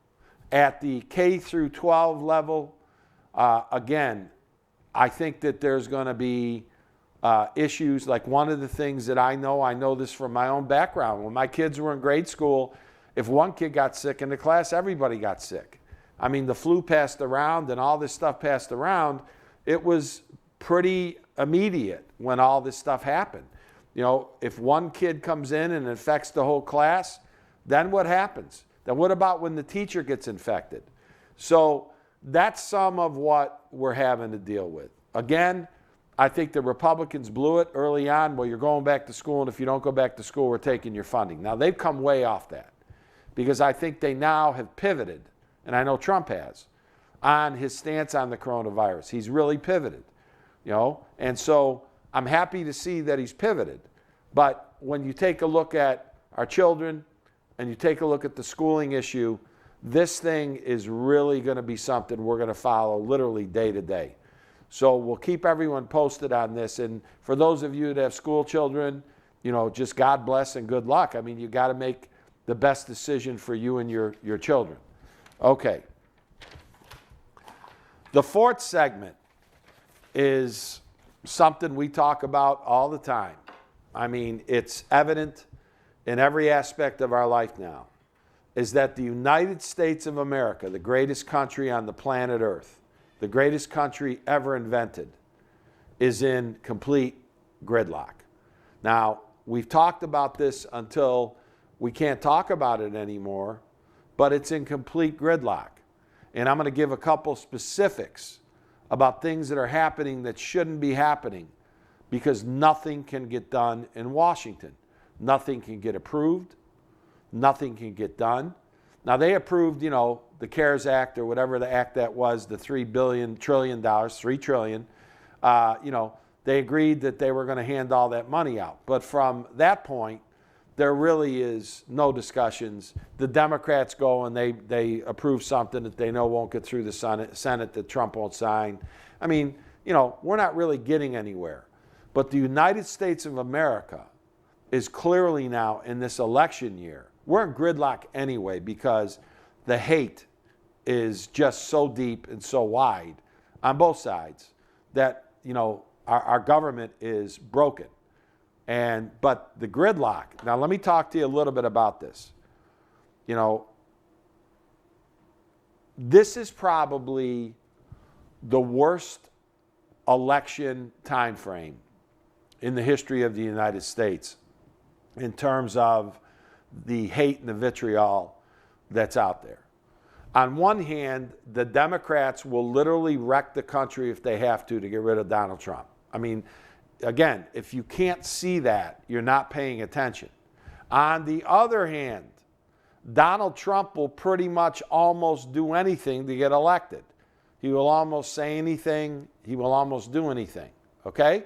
At the K through 12 level, again, I think that there's going to be issues. Like one of the things that I know this from my own background. When my kids were in grade school, if one kid got sick in the class, everybody got sick. I mean, the flu passed around and all this stuff passed around. It was pretty immediate when all this stuff happened. You know, if one kid comes in and infects the whole class, then what happens? Then what about when the teacher gets infected? So that's some of what we're having to deal with. Again, I think the Republicans blew it early on. Well, you're going back to school, and if you don't go back to school, we're taking your funding. Now, they've come way off that because I think they now have pivoted, and I know Trump has, on his stance on the coronavirus. He's really pivoted, you know, and so I'm happy to see that he's pivoted. But when you take a look at our children and you take a look at the schooling issue, this thing is really going to be something we're going to follow literally day to day. So we'll keep everyone posted on this. And for those of you that have school children, you know, just God bless and good luck. I mean, you got to make the best decision for you and your children. Okay. The fourth segment is something we talk about all the time. I mean, it's evident in every aspect of our life now, is that the United States of America, the greatest country on the planet Earth, the greatest country ever invented, is in complete gridlock. Now, we've talked about this until we can't talk about it anymore, but it's in complete gridlock. And I'm going to give a couple specifics about things that are happening that shouldn't be happening because nothing can get done in Washington. Nothing can get approved. Nothing can get done. Now, they approved, you know, the CARES Act or whatever the act that was, the $3 trillion, you know, they agreed that they were going to hand all that money out. But from that point, there really is no discussions. The Democrats go and they approve something that they know won't get through the Senate that Trump won't sign. I mean, you know, we're not really getting anywhere. But the United States of America is clearly now in this election year. We're in gridlock anyway because the hate is just so deep and so wide on both sides that, you know, our government is broken. But the gridlock, now let me talk to you a little bit about this. You know, this is probably the worst election time frame in the history of the United States in terms of the hate and the vitriol that's out there. On one hand, the Democrats will literally wreck the country if they have to get rid of Donald Trump. I mean, again, if you can't see that, you're not paying attention. On the other hand, Donald Trump will pretty much almost do anything to get elected. He will almost say anything. He will almost do anything, okay?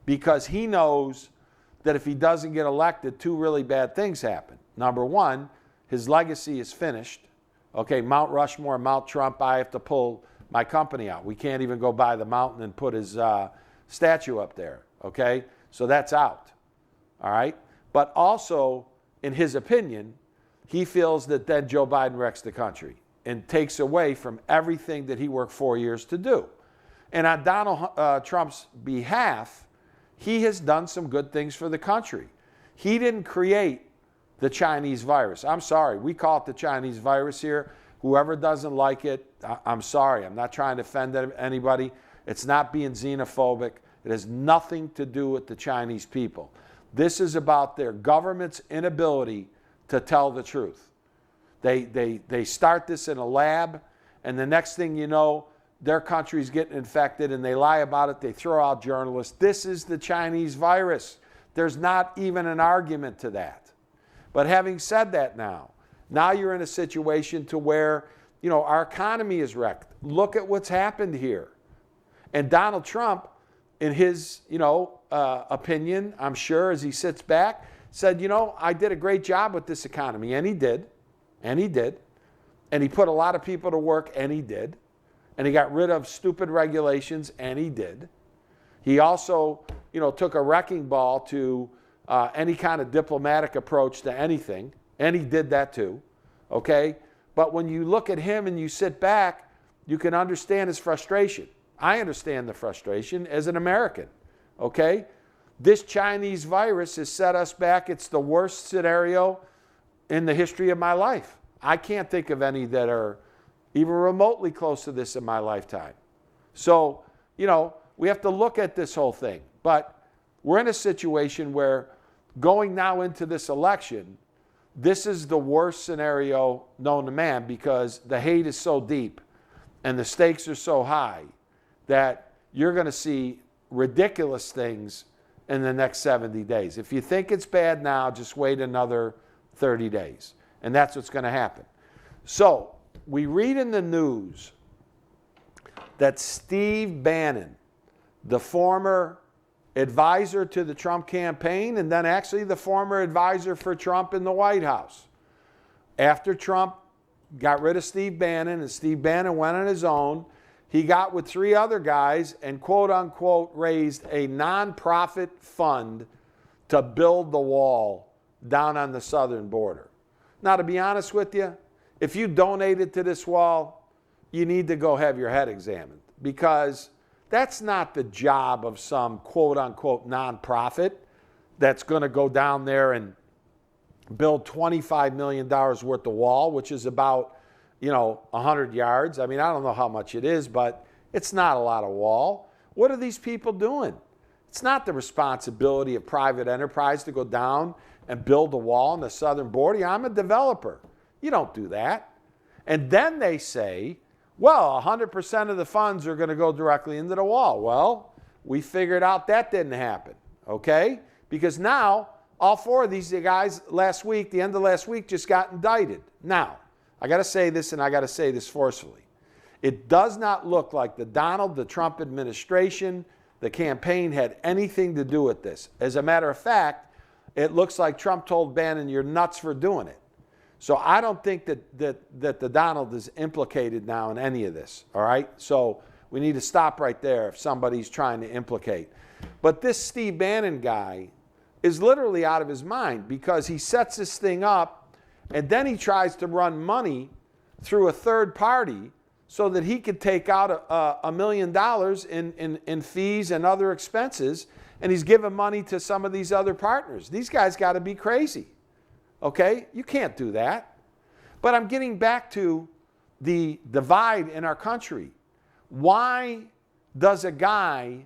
Because he knows that if he doesn't get elected, two really bad things happen. Number one, his legacy is finished. Okay, Mount Rushmore, Mount Trump, I have to pull my company out. We can't even go by the mountain and put his statue up there, okay? So that's out, all right? But also, in his opinion, he feels that then Joe Biden wrecks the country and takes away from everything that he worked 4 years to do. And on Donald Trump's behalf, he has done some good things for the country. He didn't create the Chinese virus. I'm sorry, we call it the Chinese virus here. Whoever doesn't like it, I'm sorry. I'm not trying to offend anybody. It's not being xenophobic. It has nothing to do with the Chinese people. This is about their government's inability to tell the truth. They start this in a lab, and the next thing you know, their country's getting infected, and they lie about it. They throw out journalists. This is the Chinese virus. There's not even an argument to that. But having said that, now you're in a situation to where, you know, our economy is wrecked. Look at what's happened here. And Donald Trump, in his, opinion, I'm sure, as he sits back, said, I did a great job with this economy. And he did. And he did. And he put a lot of people to work, and he did. And he got rid of stupid regulations, and he did. He also, took a wrecking ball to any kind of diplomatic approach to anything, and he did that too, okay? But when you look at him and you sit back, you can understand his frustration. I understand the frustration as an American, okay? This Chinese virus has set us back. It's the worst scenario in the history of my life. I can't think of any that are even remotely close to this in my lifetime. So, we have to look at this whole thing. But we're in a situation where going now into this election, this is the worst scenario known to man because the hate is so deep and the stakes are so high that you're going to see ridiculous things in the next 70 days. If you think it's bad now, just wait another 30 days. And that's what's going to happen. So we read in the news that Steve Bannon, the former advisor to the Trump campaign and then actually the former advisor for Trump in the White House, after Trump got rid of Steve Bannon and Steve Bannon went on his own, he got with 3 other guys and quote unquote raised a nonprofit fund to build the wall down on the southern border. Now, to be honest with you, if you donated to this wall, you need to go have your head examined because that's not the job of some quote-unquote nonprofit that's going to go down there and build $25 million worth of wall, which is about, 100 yards. I mean, I don't know how much it is, but it's not a lot of wall. What are these people doing? It's not the responsibility of private enterprise to go down and build a wall on the southern border. Yeah, I'm a developer. You don't do that. And then they say, well, 100% of the funds are going to go directly into the wall. Well, we figured out that didn't happen, okay? Because now, all 4 of these guys last week, the end of last week, just got indicted. Now, I got to say this, and I got to say this forcefully. It does not look like the Trump administration, the campaign had anything to do with this. As a matter of fact, it looks like Trump told Bannon, you're nuts for doing it. So I don't think that the Donald is implicated now in any of this, all right? So we need to stop right there if somebody's trying to implicate. But this Steve Bannon guy is literally out of his mind because he sets this thing up and then he tries to run money through a third party so that he could take out $1 million in fees and other expenses, and he's giving money to some of these other partners. These guys got to be crazy. Okay? You can't do that. But I'm getting back to the divide in our country. Why does a guy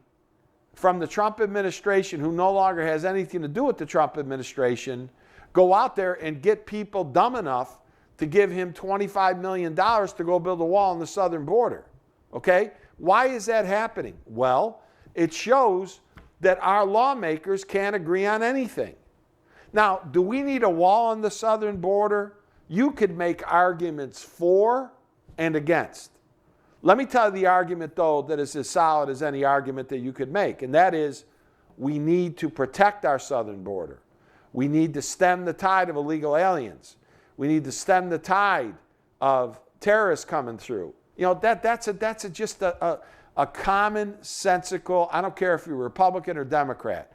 from the Trump administration who no longer has anything to do with the Trump administration go out there and get people dumb enough to give him $25 million to go build a wall on the southern border? Okay? Why is that happening? Well, it shows that our lawmakers can't agree on anything. Now, do we need a wall on the southern border? You could make arguments for and against. Let me tell you the argument, though, that is as solid as any argument that you could make, and that is we need to protect our southern border. We need to stem the tide of illegal aliens. We need to stem the tide of terrorists coming through. That's just a commonsensical, I don't care if you're Republican or Democrat.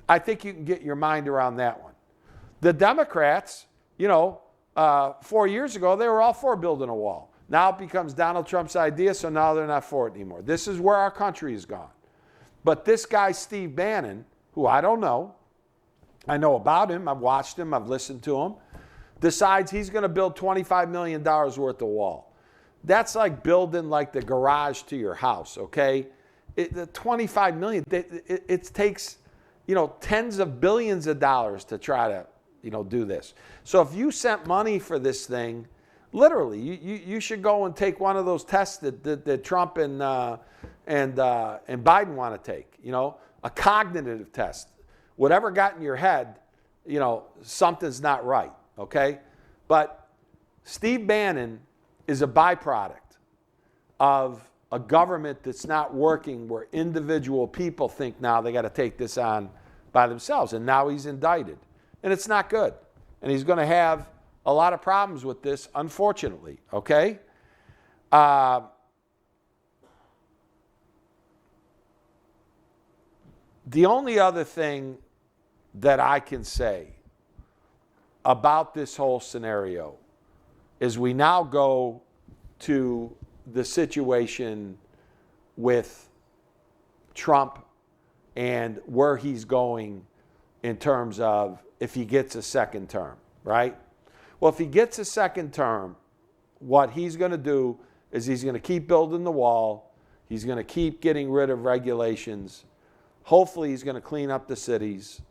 I think you can get your mind around that one. The Democrats, 4 years ago, they were all for building a wall. Now it becomes Donald Trump's idea, so now they're not for it anymore. This is where our country has gone. But this guy, Steve Bannon, who I don't know, I know about him, I've watched him, I've listened to him, decides he's going to build $25 million worth of wall. That's like building like the garage to your house, okay? The $25 million, it takes, tens of billions of dollars to try to, do this. So if you sent money for this thing, Literally, you should go and take one of those tests that Trump and Biden want to take. You know, a cognitive test. Whatever got in your head, you know, something's not right. Okay, but Steve Bannon is a byproduct of a government that's not working, where individual people think now they got to take this on by themselves, and now he's indicted, and it's not good, and he's going to have a lot of problems with this, unfortunately. Okay. The only other thing that I can say about this whole scenario is we now go to the situation with Trump and where he's going in terms of if he gets a second term, right? Well, if he gets a second term, what he's going to do is he's going to keep building the wall. He's going to keep getting rid of regulations. Hopefully, he's going to clean up the cities.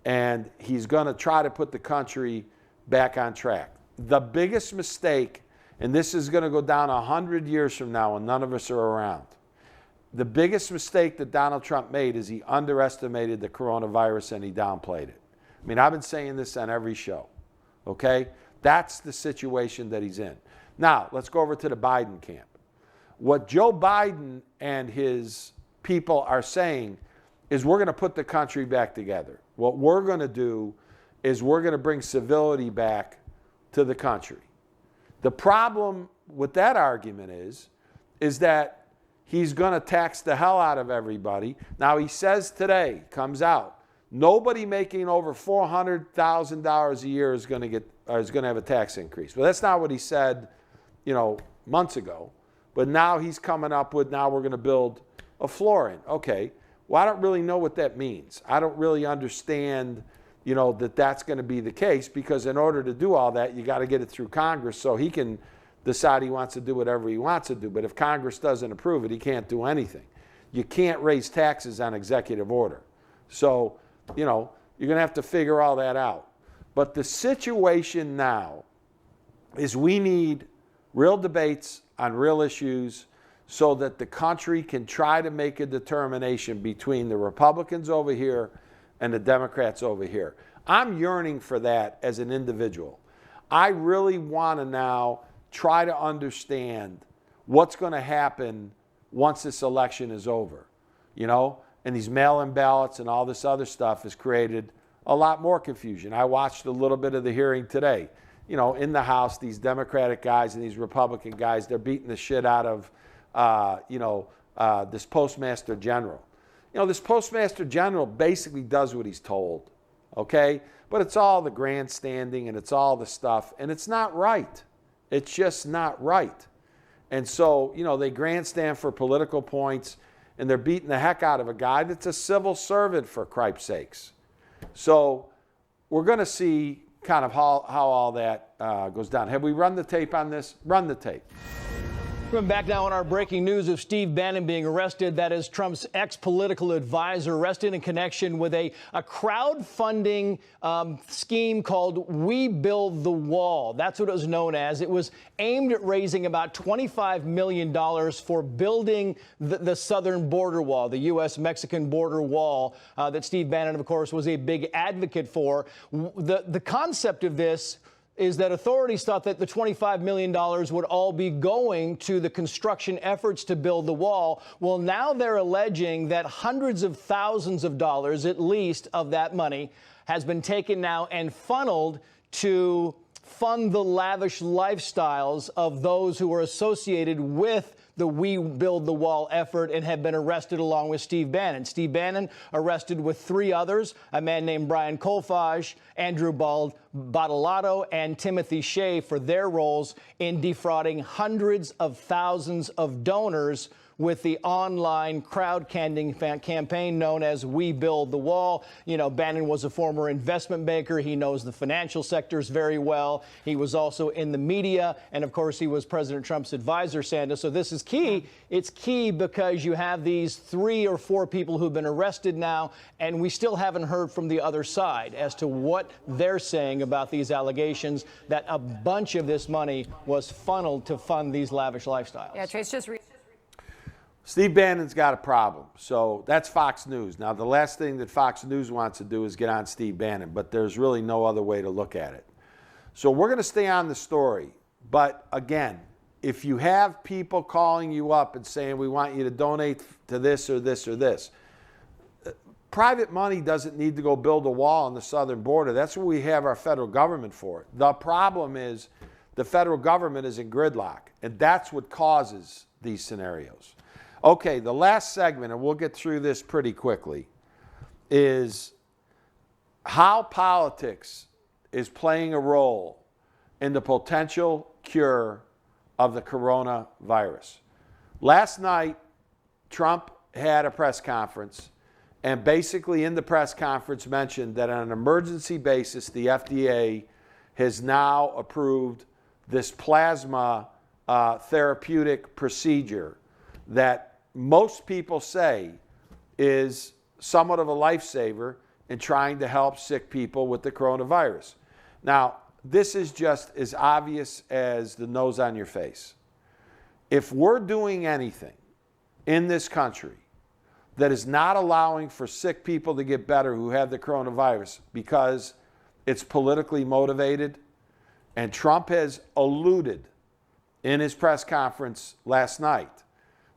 And he's going to try to put the country back on track. The biggest mistake, and this is going to go down 100 years from now when none of us are around, the biggest mistake that Donald Trump made is he underestimated the coronavirus and he downplayed it. I mean, I've been saying this on every show, okay? That's the situation that he's in. Now, let's go over to the Biden camp. What Joe Biden and his people are saying is we're going to put the country back together. What we're going to do is we're going to bring civility back to the country. The problem with that argument is that he's going to tax the hell out of everybody. Now, he says today, comes out, nobody making over $400,000 a year is going to have a tax increase. Well, that's not what he said, you know, months ago. But now he's coming up with, now we're going to build a floor in. Okay. Well, I don't really know what that means. I don't really understand, you know, that that's going to be the case, because in order to do all that, you got to get it through Congress so he can decide he wants to do whatever he wants to do. But if Congress doesn't approve it, he can't do anything. You can't raise taxes on executive order. So, you know, you're going to have to figure all that out. But the situation now is we need real debates on real issues, so that the country can try to make a determination between the Republicans over here and the Democrats over here. I'm yearning for that as an individual. I really want to now try to understand what's going to happen once this election is over, you know? And these mail-in ballots and all this other stuff has created a lot more confusion. I watched a little bit of the hearing today. You know, in the House, these Democratic guys and these Republican guys, they're beating the shit out of this Postmaster General. You know, this Postmaster General basically does what he's told, okay? But it's all the grandstanding and it's all the stuff, and it's not right. It's just not right. And so, you know, they grandstand for political points, and they're beating the heck out of a guy that's a civil servant, for cripe's sakes. So we're going to see kind of how all that goes down. Have we run the tape on this? Run the tape. Coming back now on our breaking news of Steve Bannon being arrested. That is Trump's ex-political advisor, arrested in connection with a crowdfunding scheme called We Build the Wall. That's what it was known as. It was aimed at raising about $25 million for building the southern border wall, the U.S.-Mexican border wall that Steve Bannon, of course, was a big advocate for. The concept of this is that authorities thought that the $25 million would all be going to the construction efforts to build the wall. Well, now they're alleging that hundreds of thousands of dollars, at least, of that money has been taken now and funneled to fund the lavish lifestyles of those who are associated with the We Build the Wall effort and have been arrested along with Steve Bannon. Steve Bannon arrested with three others, a man named Brian Kolfage, Andrew Badolato, and Timothy Shea, for their roles in defrauding hundreds of thousands of donors with the online crowdfunding campaign known as We Build the Wall. You know, Bannon was a former investment banker. He knows the financial sectors very well. He was also in the media. And of course, he was President Trump's advisor, Sandra. So this is key. It's key because you have these 3 or 4 people who've been arrested now, and we still haven't heard from the other side as to what they're saying about these allegations that a bunch of this money was funneled to fund these lavish lifestyles. Yeah, Trace, Steve Bannon's got a problem. So that's Fox News. Now, the last thing that Fox News wants to do is get on Steve Bannon, but there's really no other way to look at it. So we're going to stay on the story. But again, if you have people calling you up and saying, we want you to donate to this or this or this, private money doesn't need to go build a wall on the southern border. That's what we have our federal government for. The problem is the federal government is in gridlock, and that's what causes these scenarios. Okay, the last segment, and we'll get through this pretty quickly, is how politics is playing a role in the potential cure of the coronavirus. Last night, Trump had a press conference, and basically in the press conference mentioned that on an emergency basis, the FDA has now approved this plasma therapeutic procedure that most people say is somewhat of a lifesaver in trying to help sick people with the coronavirus. Now, this is just as obvious as the nose on your face. If we're doing anything in this country that is not allowing for sick people to get better who have the coronavirus because it's politically motivated, and Trump has alluded in his press conference last night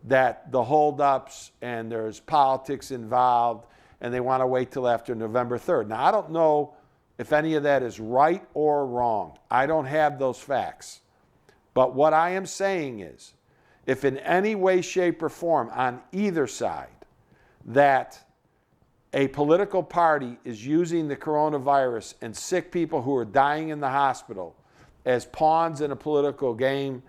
that the holdups and there's politics involved and they want to wait till after November 3rd. Now, I don't know if any of that is right or wrong. I don't have those facts. But what I am saying is, if in any way, shape, or form on either side that a political party is using the coronavirus and sick people who are dying in the hospital as pawns in a political game,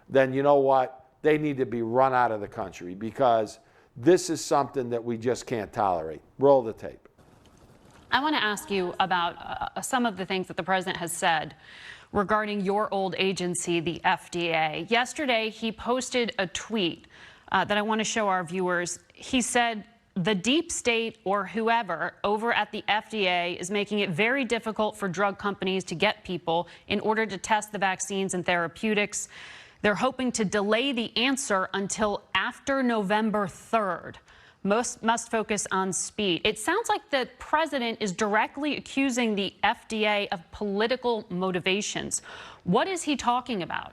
then you know what? They need to be run out of the country, because this is something that we just can't tolerate. Roll the tape. I want to ask you about some of the things that the president has said regarding your old agency, the FDA. Yesterday, he posted a tweet that I want to show our viewers. He said, the deep state or whoever over at the FDA is making it very difficult for drug companies to get people in order to test the vaccines and therapeutics. They're hoping to delay the answer until after November 3rd. Most must focus on speed. It sounds like the president is directly accusing the FDA of political motivations. What is he talking about?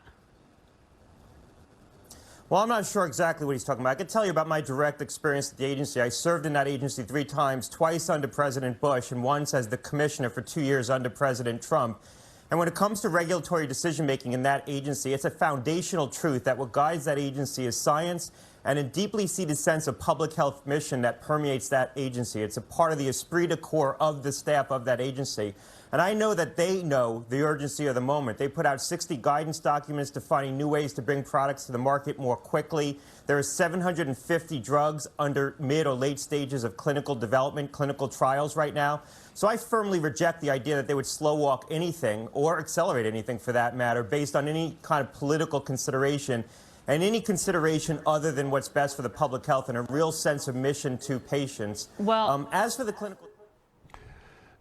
Well, I'm not sure exactly what he's talking about. I can tell you about my direct experience at the agency. I served in that agency 3 times, twice under President Bush and once as the commissioner for 2 years under President Trump. And when it comes to regulatory decision-making in that agency, it's a foundational truth that what guides that agency is science and a deeply seated sense of public health mission that permeates that agency. It's a part of the esprit de corps of the staff of that agency. And I know that they know the urgency of the moment. They put out 60 guidance documents defining new ways to bring products to the market more quickly. There are 750 drugs under mid or late stages of clinical development, clinical trials right now. So I firmly reject the idea that they would slow walk anything or accelerate anything for that matter based on any kind of political consideration and any consideration other than what's best for the public health and a real sense of mission to patients. Well, as for the clinical...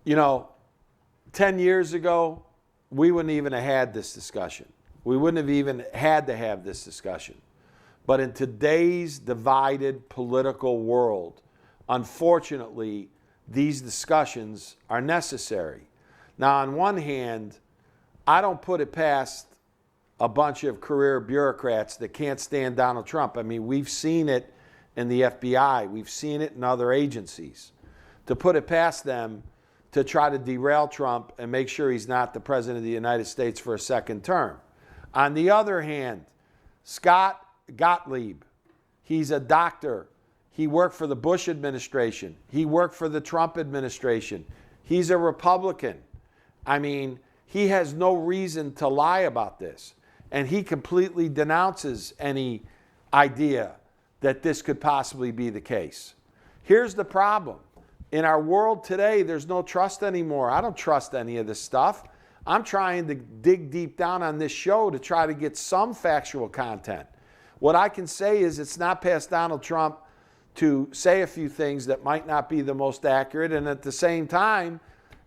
You know, 10 years ago, we wouldn't even have had this discussion. We wouldn't have even had to have this discussion. But in today's divided political world, unfortunately, these discussions are necessary. Now, on one hand, I don't put it past a bunch of career bureaucrats that can't stand Donald Trump. I mean, we've seen it in the FBI. We've seen it in other agencies. To put it past them to try to derail Trump and make sure he's not the president of the United States for a second term. On the other hand, Scott Gottlieb, he's a doctor. He worked for the Bush administration. He worked for the Trump administration. He's a Republican. I mean, he has no reason to lie about this. And he completely denounces any idea that this could possibly be the case. Here's the problem. In our world today, there's no trust anymore. I don't trust any of this stuff. I'm trying to dig deep down on this show to try to get some factual content. What I can say is it's not past Donald Trump to say a few things that might not be the most accurate, and at the same time,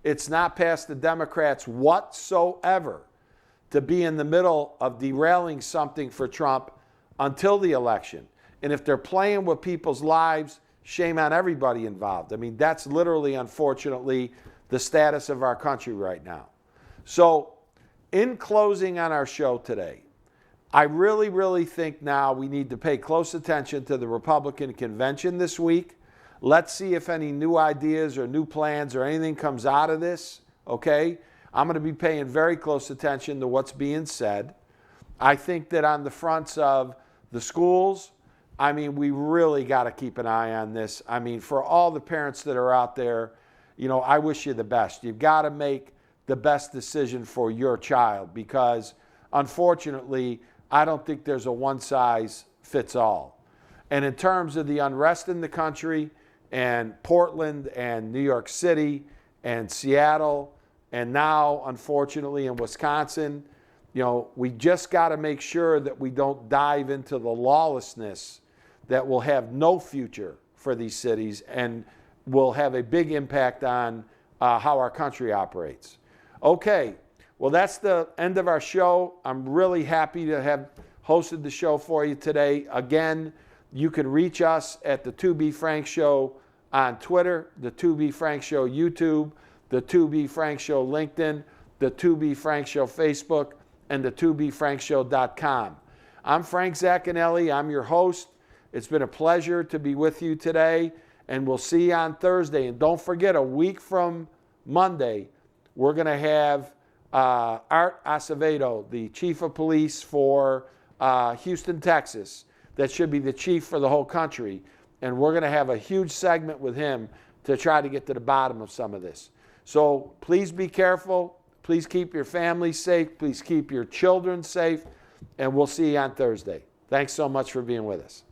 it's not past the Democrats whatsoever to be in the middle of derailing something for Trump until the election. And if they're playing with people's lives, shame on everybody involved. I mean, that's literally, unfortunately, the status of our country right now. So, in closing on our show today, I really, really think now we need to pay close attention to the Republican convention this week. Let's see if any new ideas or new plans or anything comes out of this, okay? I'm going to be paying very close attention to what's being said. I think that on the fronts of the schools, I mean, we really got to keep an eye on this. I mean, for all the parents that are out there, you know, I wish you the best. You've got to make the best decision for your child because, unfortunately, I don't think there's a one-size-fits-all. And in terms of the unrest in the country, and Portland and New York City and Seattle, and now, unfortunately, in Wisconsin, you know, we just got to make sure that we don't dive into the lawlessness that will have no future for these cities and will have a big impact on how our country operates. Okay, well, that's the end of our show. I'm really happy to have hosted the show for you today. Again, you can reach us at the 2B Frank Show on Twitter, the 2B Frank Show YouTube, the 2B Frank Show LinkedIn, the 2B Frank Show Facebook, and the 2bfrankshow.com. I'm Frank Zaccanelli. I'm your host. It's been a pleasure to be with you today, and we'll see you on Thursday. And don't forget, a week from Monday, we're going to have Art Acevedo, the chief of police for Houston, Texas, that should be the chief for the whole country. And we're going to have a huge segment with him to try to get to the bottom of some of this. So please be careful. Please keep your family safe. Please keep your children safe. And we'll see you on Thursday. Thanks so much for being with us.